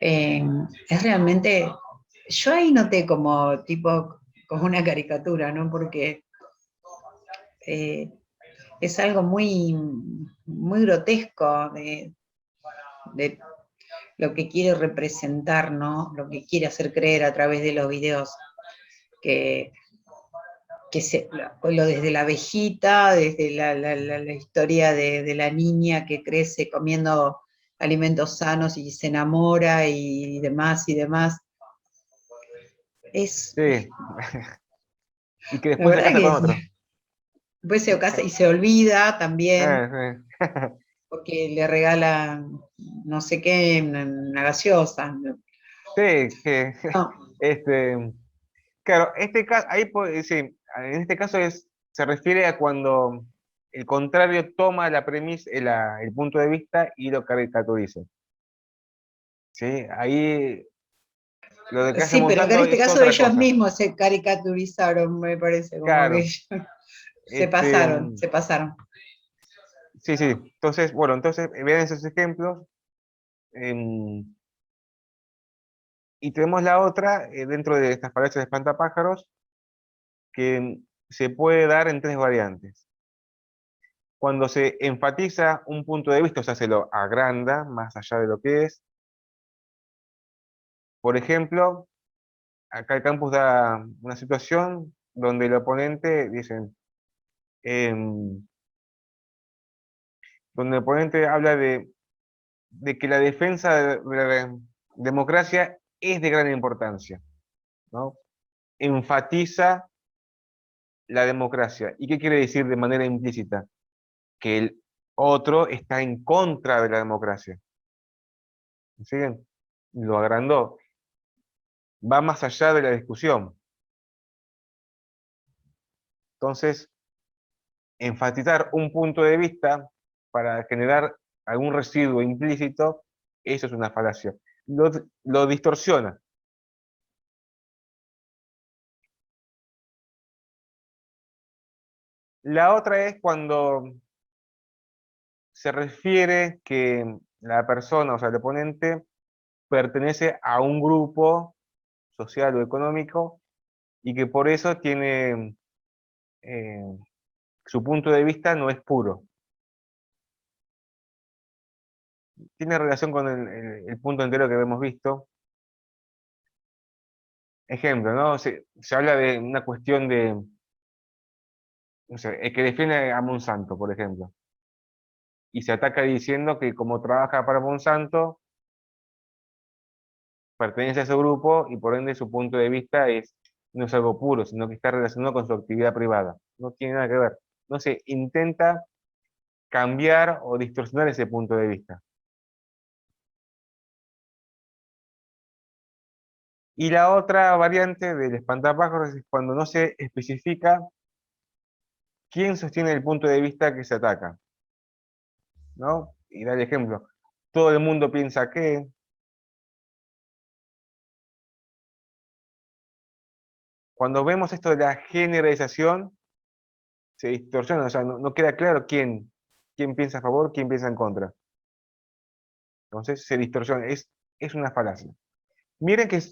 es realmente, yo ahí noté como una caricatura, ¿no? Porque es algo muy, muy grotesco de lo que quiere representar, ¿no? Lo que quiere hacer creer a través de los videos, lo desde la abejita, desde la historia de la niña que crece comiendo alimentos sanos y se enamora y demás y demás. Sí. Y que La después se verdad casa con que otro. después se casa y se olvida también, Sí. porque le regala no sé qué, una gaseosa. Sí, que No, claro, sí, en este caso se refiere a cuando el contrario toma la premisa, el punto de vista y lo caricaturiza. ¿Sí? Ahí lo de que hace sí, pero acá en Monsanto este es caso otra ellos cosa. mismos se caricaturizaron, me parece, como que Claro. se pasaron. Sí, sí. Entonces, bueno, vean esos ejemplos. Y tenemos la otra, dentro de estas falacias de espantapájaros, que se puede dar en tres variantes. Cuando se enfatiza un punto de vista, o sea, se lo agranda más allá de lo que es. Por ejemplo, acá el campus da una situación donde el oponente, em, donde el oponente habla de que la defensa de la democracia es de gran importancia, ¿no? Enfatiza la democracia. ¿Y qué quiere decir de manera implícita? Que el otro está en contra de la democracia. ¿Me siguen? Lo agrandó. Va más allá de la discusión. Entonces, enfatizar un punto de vista para generar algún residuo implícito, eso es una falacia. Lo distorsiona. La otra es cuando se refiere que la persona, o sea, el oponente, pertenece a un grupo social o económico y que por eso tiene su punto de vista no es puro. Tiene relación con el punto entero que hemos visto. Ejemplo, ¿no? Se habla de una cuestión de, no sé, el que defiende a Monsanto, por ejemplo, y se ataca diciendo que como trabaja para Monsanto, pertenece a ese grupo y por ende su punto de vista no es algo puro, sino que está relacionado con su actividad privada. No tiene nada que ver. No se intenta cambiar o distorsionar ese punto de vista. Y la otra variante del espantapájaros es cuando no se especifica quién sostiene el punto de vista que se ataca, ¿no? Y da el ejemplo. Todo el mundo piensa que, cuando vemos esto de la generalización, se distorsiona, o sea, no queda claro quién piensa a favor, quién piensa en contra. Entonces se distorsiona, es una falacia. Miren que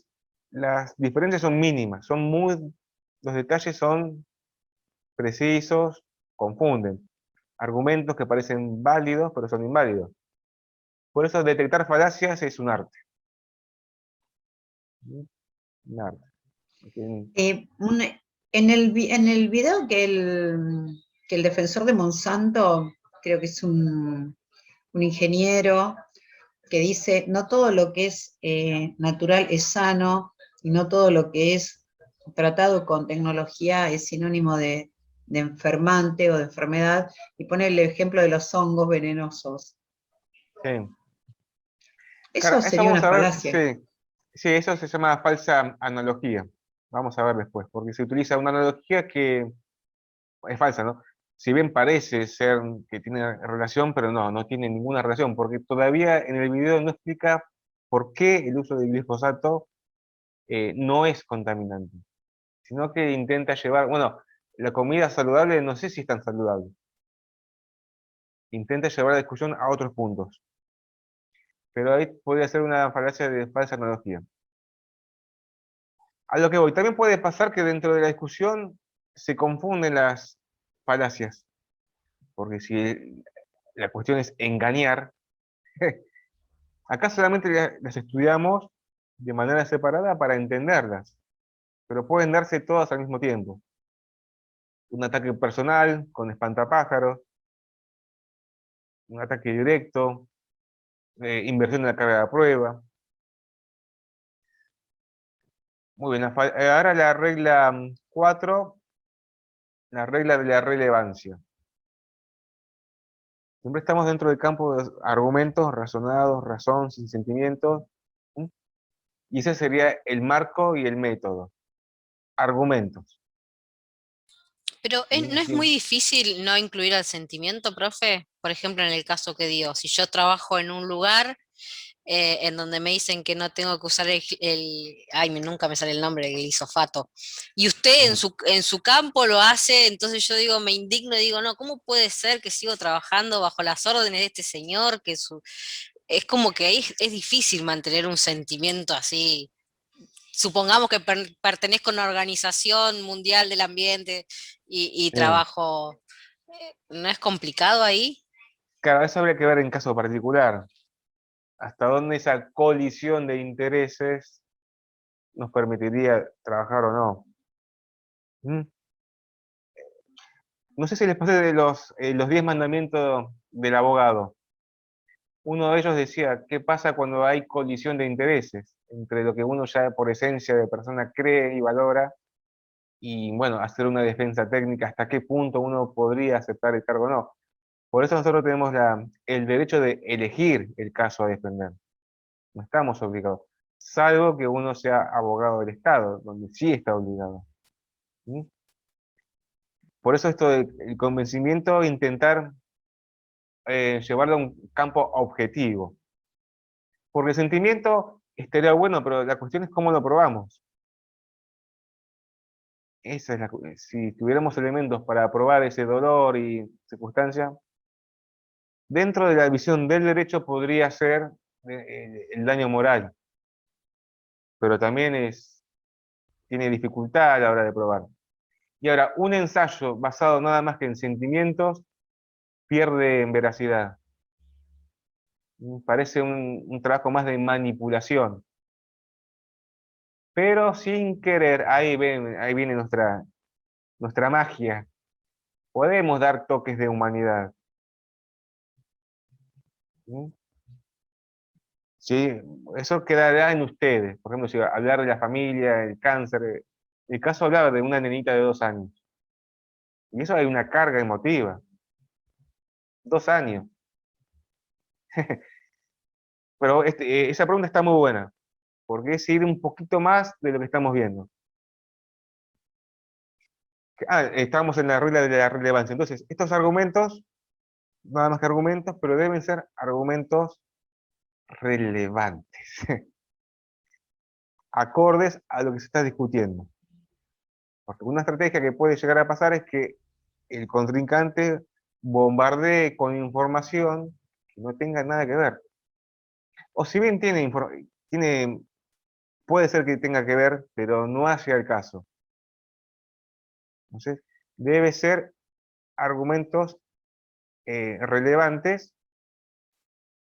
las diferencias son mínimas, los detalles son precisos, confunden. Argumentos que parecen válidos, pero son inválidos. Por eso detectar falacias es un arte. Un arte. En el video que el defensor de Monsanto, creo que es un ingeniero, que dice, no todo lo que es natural es sano, y no todo lo que es tratado con tecnología es sinónimo de enfermante o de enfermedad, y pone el ejemplo de los hongos venenosos. Sí. Eso Claro, eso sería vamos una a ver, falacia. sí, eso se llama falsa analogía. Vamos a ver después, porque se utiliza una analogía que es falsa, ¿no? si bien parece ser que tiene relación, pero no tiene ninguna relación, porque todavía en el video no explica por qué el uso del glifosato no es contaminante, sino que intenta llevar, bueno, la comida saludable no sé si es tan saludable. Intenta llevar la discusión a otros puntos. Pero ahí podría ser una falacia de falsa analogía. A lo que voy, también puede pasar que dentro de la discusión se confunden las falacias, porque si la cuestión es engañar, acá solamente las estudiamos de manera separada para entenderlas, pero pueden darse todas al mismo tiempo. Un ataque personal con espantapájaros, un ataque directo, inversión en la carga de prueba. Muy bien, ahora la regla 4, la regla de la relevancia. Siempre estamos dentro del campo de argumentos razonados, razón, sin sentimientos. ¿Sí? Y ese sería el marco y el método. Argumentos. Pero ¿Sí? ¿no es muy Sí. difícil no incluir al sentimiento, profe? Por ejemplo, en el caso que dio, si yo trabajo en un lugar en donde me dicen que no tengo que usar ay, nunca me sale el nombre, el glifosato, y usted en su campo lo hace, entonces yo digo, me indigno y digo, no, ¿cómo puede ser que sigo trabajando bajo las órdenes de este señor? Es como que ahí es difícil mantener un sentimiento así. Supongamos que pertenezco a una organización mundial del ambiente y Sí. trabajo, ¿no es complicado ahí? Claro, eso habría que ver en caso particular. Hasta dónde esa colisión de intereses nos permitiría trabajar o no. ¿Mm? No sé si les pasé de los 10 mandamientos del abogado. Uno de ellos decía, ¿qué pasa cuando hay colisión de intereses entre lo que uno ya por esencia de persona cree y valora y, bueno, hacer una defensa técnica, hasta qué punto uno podría aceptar el cargo o no? Por eso nosotros tenemos el derecho de elegir el caso a defender. No estamos obligados, salvo que uno sea abogado del Estado, donde sí está obligado. ¿Sí? Por eso esto del convencimiento, intentar llevarlo a un campo objetivo. Porque el sentimiento estaría bueno, pero la cuestión es cómo lo probamos. Esa es si tuviéramos elementos para probar ese dolor y circunstancia, dentro de la visión del derecho podría ser el daño moral, pero también tiene dificultad a la hora de probar. Y ahora, un ensayo basado nada más que en sentimientos pierde en veracidad. Parece un trabajo más de manipulación. Pero sin querer, ahí viene nuestra magia. Podemos dar toques de humanidad. ¿Sí? Sí, eso quedará en ustedes. Por ejemplo, si hablar de la familia, el cáncer. El caso hablaba de una nenita de 2 años. Y eso hay una carga emotiva. 2 años. Pero esa pregunta está muy buena, porque es ir un poquito más de lo que estamos viendo. Estamos en la regla de la relevancia. Entonces, estos argumentos, nada más que argumentos, pero deben ser argumentos relevantes, acordes a lo que se está discutiendo. Porque una estrategia que puede llegar a pasar es que el contrincante bombardee con información que no tenga nada que ver. O si bien puede ser que tenga que ver, pero no hace al caso. Entonces, debe ser argumentos relevantes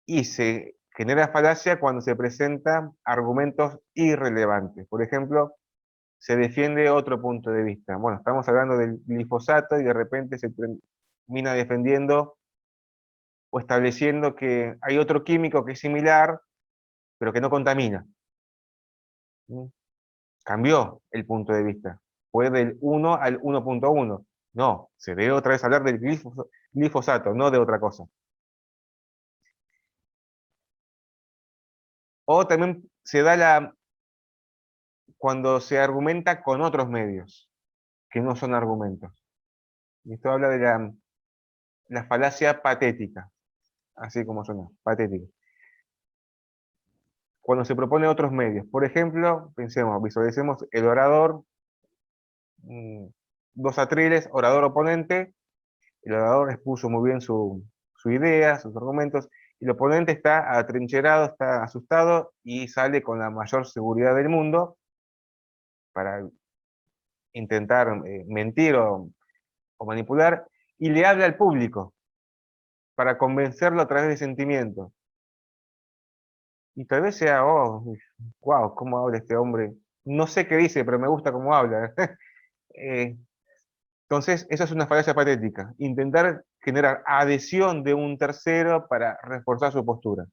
y se genera falacia cuando se presentan argumentos irrelevantes. Por ejemplo, se defiende otro punto de vista. Bueno, estamos hablando del glifosato y de repente se termina defendiendo o estableciendo que hay otro químico que es similar, pero que no contamina. ¿Mm? Cambió el punto de vista. Fue del 1 al 1.1. No, se debe otra vez hablar del glifosato, no de otra cosa. O también se da cuando se argumenta con otros medios, que no son argumentos. Y esto habla la falacia patética, así como suena, patética. Cuando se propone otros medios, por ejemplo, pensemos, visualicemos el orador, dos atriles, orador oponente, el orador expuso muy bien su idea, sus argumentos, y el oponente está atrincherado, está asustado y sale con la mayor seguridad del mundo para intentar mentir o manipular, y le habla al público para convencerlo a través de sentimientos. Y tal vez sea, oh, wow, ¿cómo habla este hombre? No sé qué dice, pero me gusta cómo habla. Entonces, eso es una falacia patética. Intentar generar adhesión de un tercero para reforzar su postura.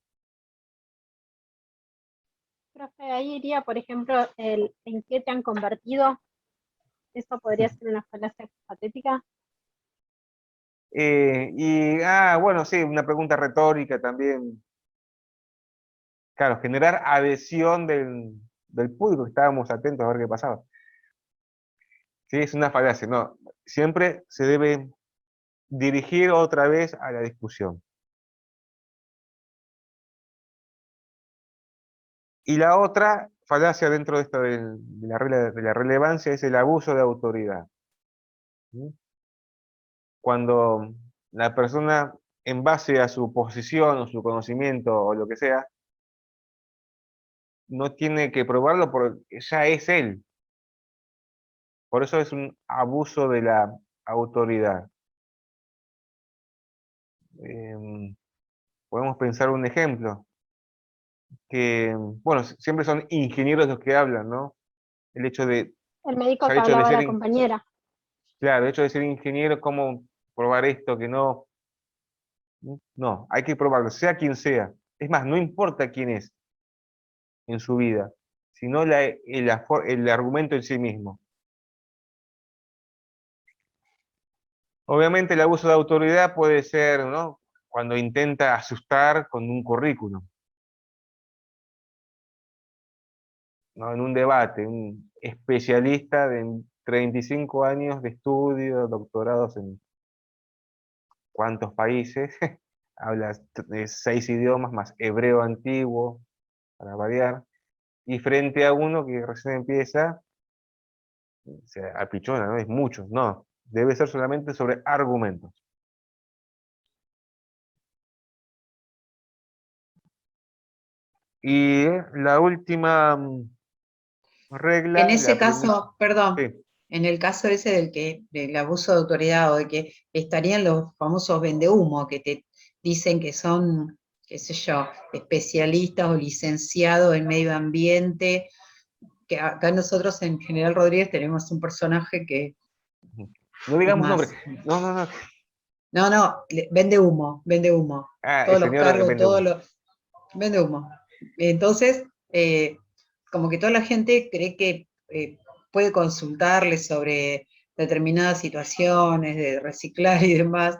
Profe, ahí iría, por ejemplo, el ¿en qué te han convertido? ¿Eso podría ser una falacia patética? Bueno, sí, una pregunta retórica también. Claro, generar adhesión del público, que estábamos atentos a ver qué pasaba. Sí, es una falacia, no. Siempre se debe dirigir otra vez a la discusión. Y la otra falacia dentro de esto de la relevancia es el abuso de autoridad. ¿Sí? Cuando la persona, en base a su posición o su conocimiento o lo que sea, no tiene que probarlo porque ya es él. Por eso es un abuso de la autoridad. Podemos pensar un ejemplo, que, bueno, siempre son ingenieros los que hablan, ¿no? El hecho de, El médico ya el que hecho de hablaba a ser, la compañera. claro, el hecho de ser ingeniero, ¿cómo probar esto que no? No, hay que probarlo, sea quien sea. Es más, no importa quién es en su vida, sino el argumento en sí mismo. Obviamente el abuso de autoridad puede ser, ¿no?, cuando intenta asustar con un currículum, ¿no? En un debate, un especialista de 35 años de estudio, doctorados en cuántos países, habla 6 idiomas más hebreo antiguo, para variar, y frente a uno que recién empieza, se apichona, ¿no? Es mucho, no, debe ser solamente sobre argumentos. Y la última regla, En ese la primera. caso, perdón, Sí. en el caso ese del abuso de autoridad o de que estarían los famosos vendehumo que te dicen que son, qué sé yo, especialistas o licenciados en medio ambiente, que acá nosotros en General Rodríguez tenemos un personaje que No es digamos nombre. más, No. vende humo, vende humo. El Todos los señor cargos, vende humo. vende humo. Entonces, como que toda la gente cree que puede consultarle sobre determinadas situaciones de reciclar y demás.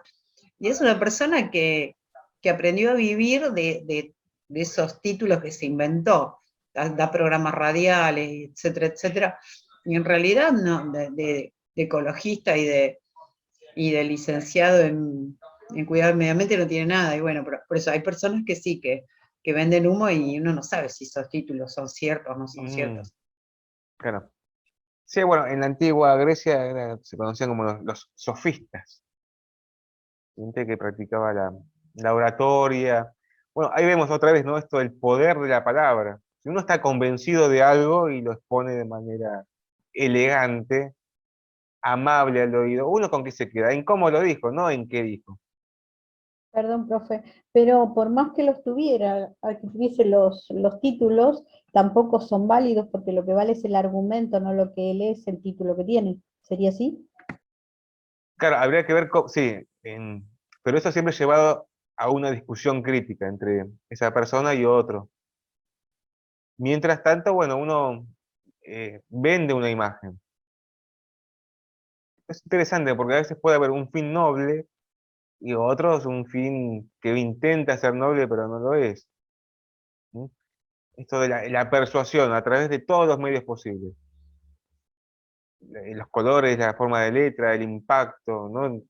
Y es una persona que aprendió a vivir de esos títulos que se inventó. Da programas radiales, etcétera, etcétera. Y en realidad no, de ecologista y de licenciado en cuidado del medio ambiente no tiene nada. Y bueno, por eso hay personas que sí, que venden humo y uno no sabe si esos títulos son ciertos o no son ciertos. Claro. Sí, bueno, en la antigua Grecia se conocían como los sofistas, gente que practicaba la oratoria. Bueno, ahí vemos otra vez, ¿no?, esto del poder de la palabra. Si uno está convencido de algo y lo expone de manera elegante, amable al oído, ¿uno con qué se queda? En cómo lo dijo, no en qué dijo. Perdón, profe, pero por más que los tuviera, que tuviese los títulos, tampoco son válidos porque lo que vale es el argumento, no lo que él es, el título que tiene. ¿Sería así? Claro, habría que ver cómo, sí, pero eso siempre llevado a una discusión crítica entre esa persona y otro. Mientras tanto, bueno, uno vende una imagen. Es interesante porque a veces puede haber un fin noble y otros un fin que intenta ser noble pero no lo es. ¿Sí? Esto de la persuasión a través de todos los medios posibles. Los colores, la forma de letra, el impacto, ¿no?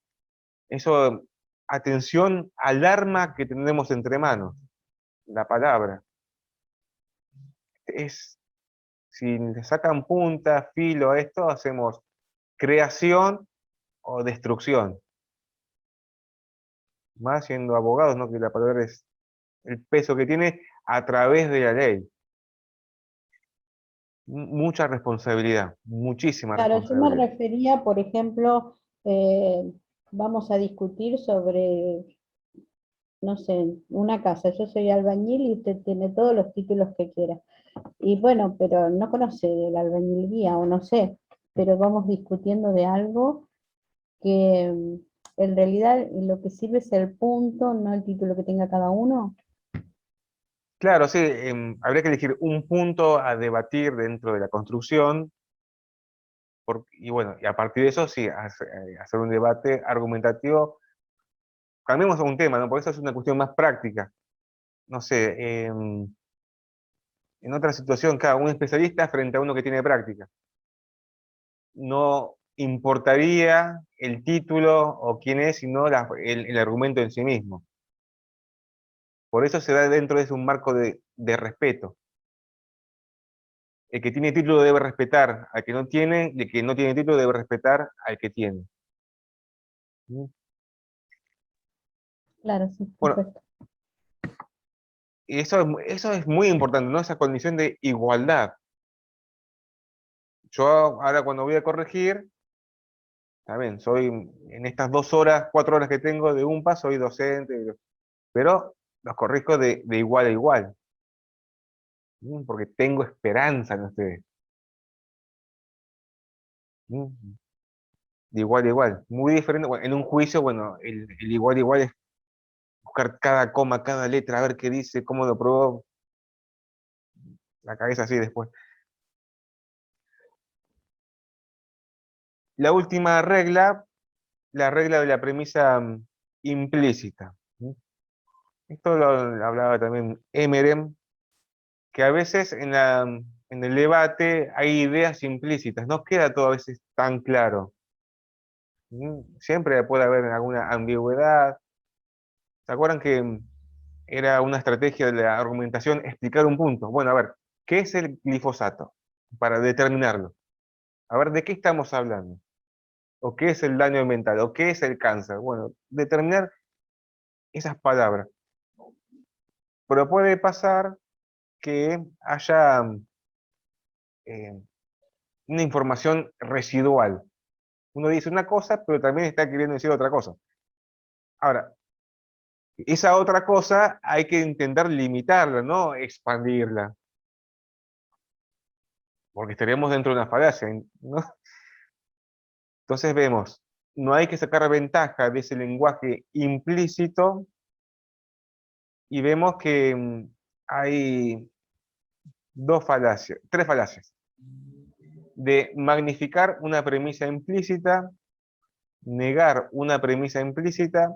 Eso atención al arma que tenemos entre manos, la palabra. Si le sacan punta, filo a esto, hacemos creación o destrucción. Más siendo abogados, ¿no? Que la palabra es el peso que tiene a través de la ley. Mucha responsabilidad, muchísima Claro, yo me responsabilidad. refería, por ejemplo, vamos a discutir sobre, no sé, una casa. Yo soy albañil y usted tiene todos los títulos que quiera. Y bueno, pero no conoce la albañilería o no sé, pero vamos discutiendo de algo que en realidad lo que sirve es el punto, no el título que tenga cada uno. Claro, sí, habría que elegir un punto a debatir dentro de la construcción, y bueno, y a partir de eso sí, hacer un debate argumentativo. Cambiemos a un tema, ¿no? Porque eso es una cuestión más práctica. No sé, en otra situación, un especialista frente a uno que tiene práctica. No importaría el título o quién es, sino el argumento en sí mismo. Por eso se da dentro de un marco de respeto. El que tiene título debe respetar al que no tiene, y el que no tiene título debe respetar al que tiene. ¿Mm? Claro, sí, Bueno, perfecto. y eso es muy importante, ¿no? Esa condición de igualdad. Yo ahora cuando voy a corregir, está bien, soy en estas 2 horas, 4 horas que tengo de UMPA, soy docente, pero los corrijo de igual a igual. Porque tengo esperanza en ustedes. ¿Mm? De igual a igual. Muy diferente. Bueno, en un juicio, bueno, el igual a igual es buscar cada coma, cada letra, a ver qué dice, cómo lo probó. La cabeza así después. La última regla, la regla de la premisa implícita. ¿Mm? Esto lo hablaba también Emerem, que a veces en el debate hay ideas implícitas, no queda todo a veces tan claro. Siempre puede haber alguna ambigüedad. ¿Se acuerdan que era una estrategia de la argumentación explicar un punto? Bueno, a ver, ¿qué es el glifosato? Para determinarlo. A ver, ¿de qué estamos hablando? ¿O qué es el daño ambiental? ¿O qué es el cáncer? Bueno, determinar esas palabras. Pero puede pasar que haya eh, una información residual. Uno dice una cosa, pero también está queriendo decir otra cosa. Ahora, esa otra cosa hay que intentar limitarla, no expandirla, porque estaríamos dentro de una falacia, ¿no? Entonces vemos, no hay que sacar ventaja de ese lenguaje implícito y vemos que hay tres falacias. De magnificar una premisa implícita, negar una premisa implícita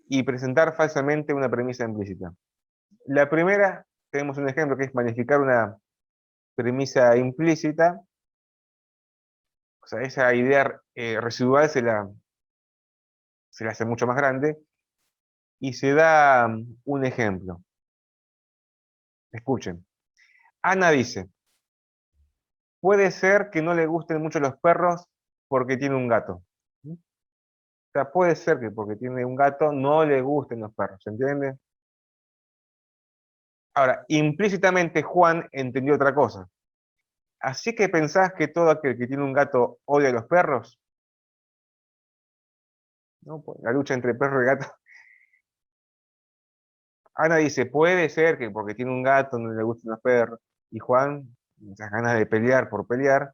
y presentar falsamente una premisa implícita. La primera, tenemos un ejemplo que es magnificar una premisa implícita, o sea, esa idea residual se la hace mucho más grande, y se da un ejemplo. Escuchen. Ana dice, puede ser que no le gusten mucho los perros porque tiene un gato. O sea, puede ser que porque tiene un gato no le gusten los perros, ¿se entiende? Ahora, implícitamente Juan entendió otra cosa. ¿Así que pensás que todo aquel que tiene un gato odia a los perros? ¿No? Pues, la lucha entre perro y gato. Ana dice, puede ser que porque tiene un gato no le gusten los perros. Y Juan, muchas ganas de pelear por pelear.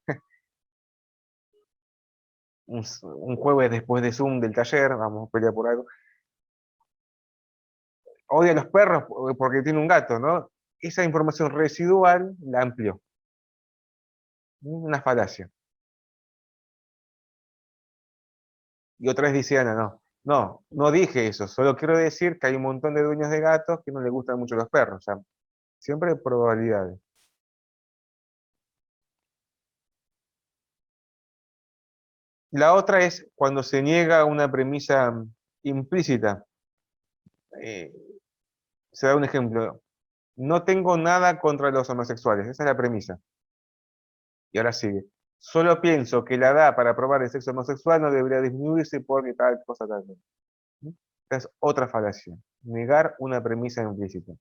Un jueves después de Zoom del taller, vamos a pelear por algo. Odia a los perros porque tiene un gato, ¿no? Esa información residual la amplió. Una falacia. Y otra vez dice Ana, no dije eso, solo quiero decir que hay un montón de dueños de gatos que no les gustan mucho los perros. O sea, siempre hay probabilidades. La otra es cuando se niega una premisa implícita. Se da un ejemplo. No tengo nada contra los homosexuales. Esa es la premisa. Y ahora sigue. Solo pienso que la edad para probar el sexo homosexual no debería disminuirse porque tal cosa tal. Esta es otra falacia. Negar una premisa implícita.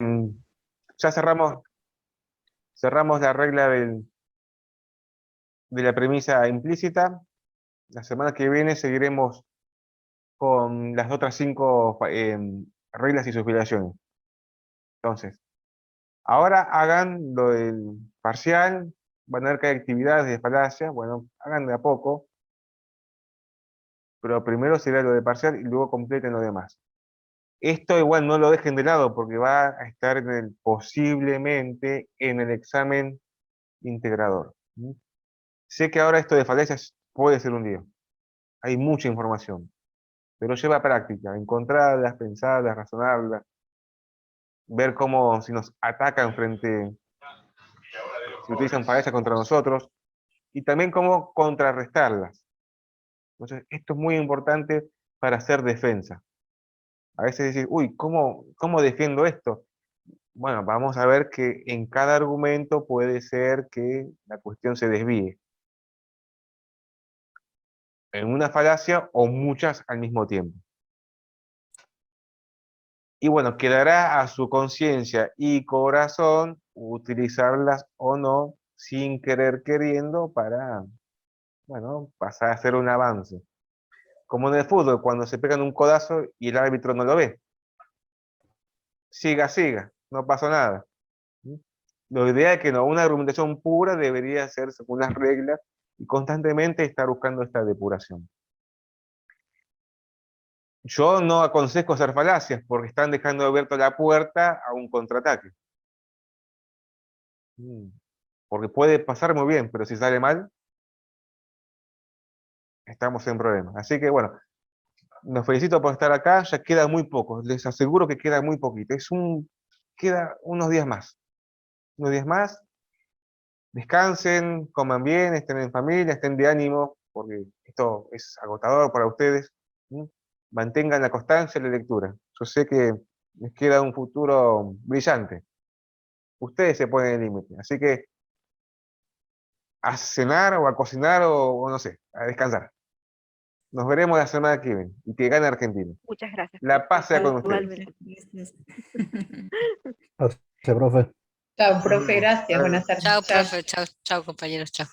Ya cerramos la regla de la premisa implícita. La semana que viene seguiremos con las otras 5 reglas y sus violaciones. Entonces, ahora hagan lo del parcial, van a ver que hay actividades de falacia, bueno, hagan de a poco, pero primero será lo de parcial y luego completen lo demás. Esto igual no lo dejen de lado porque va a estar posiblemente en el examen integrador. Sé que ahora esto de falacias puede ser un lío, hay mucha información, pero lleva práctica, encontrarlas, pensarlas, razonarlas, ver cómo si nos atacan si utilizan falacias contra nosotros, y también cómo contrarrestarlas. Entonces, esto es muy importante para hacer defensa. A veces decir, uy, ¿cómo defiendo esto? Bueno, vamos a ver que en cada argumento puede ser que la cuestión se desvíe. En una falacia o muchas al mismo tiempo. Y bueno, quedará a su conciencia y corazón utilizarlas o no, sin querer queriendo, para, bueno, pasar a hacer un avance. Como en el fútbol, cuando se pegan un codazo y el árbitro no lo ve. Siga, no pasó nada. Lo ideal es que no, una argumentación pura debería ser según las reglas y constantemente estar buscando esta depuración. Yo no aconsejo hacer falacias porque están dejando abierta la puerta a un contraataque. Porque puede pasar muy bien, pero si sale mal, estamos en problemas. Así que bueno, los felicito por estar acá, ya queda muy poco, les aseguro que queda muy poquito. Queda unos días más. Unos días más, descansen, coman bien, estén en familia, estén de ánimo, porque esto es agotador para ustedes. Mantengan la constancia en la lectura. Yo sé que les queda un futuro brillante. Ustedes se ponen el límite, así que a cenar o a cocinar o no sé, a descansar. Nos veremos la semana que viene y que gane Argentina. Muchas gracias. La paz sea con ustedes. Igualmente. Gracias, profe. Chao, profe, gracias. Buenas tardes. Chao, profe, chao, chao, compañeros, chao.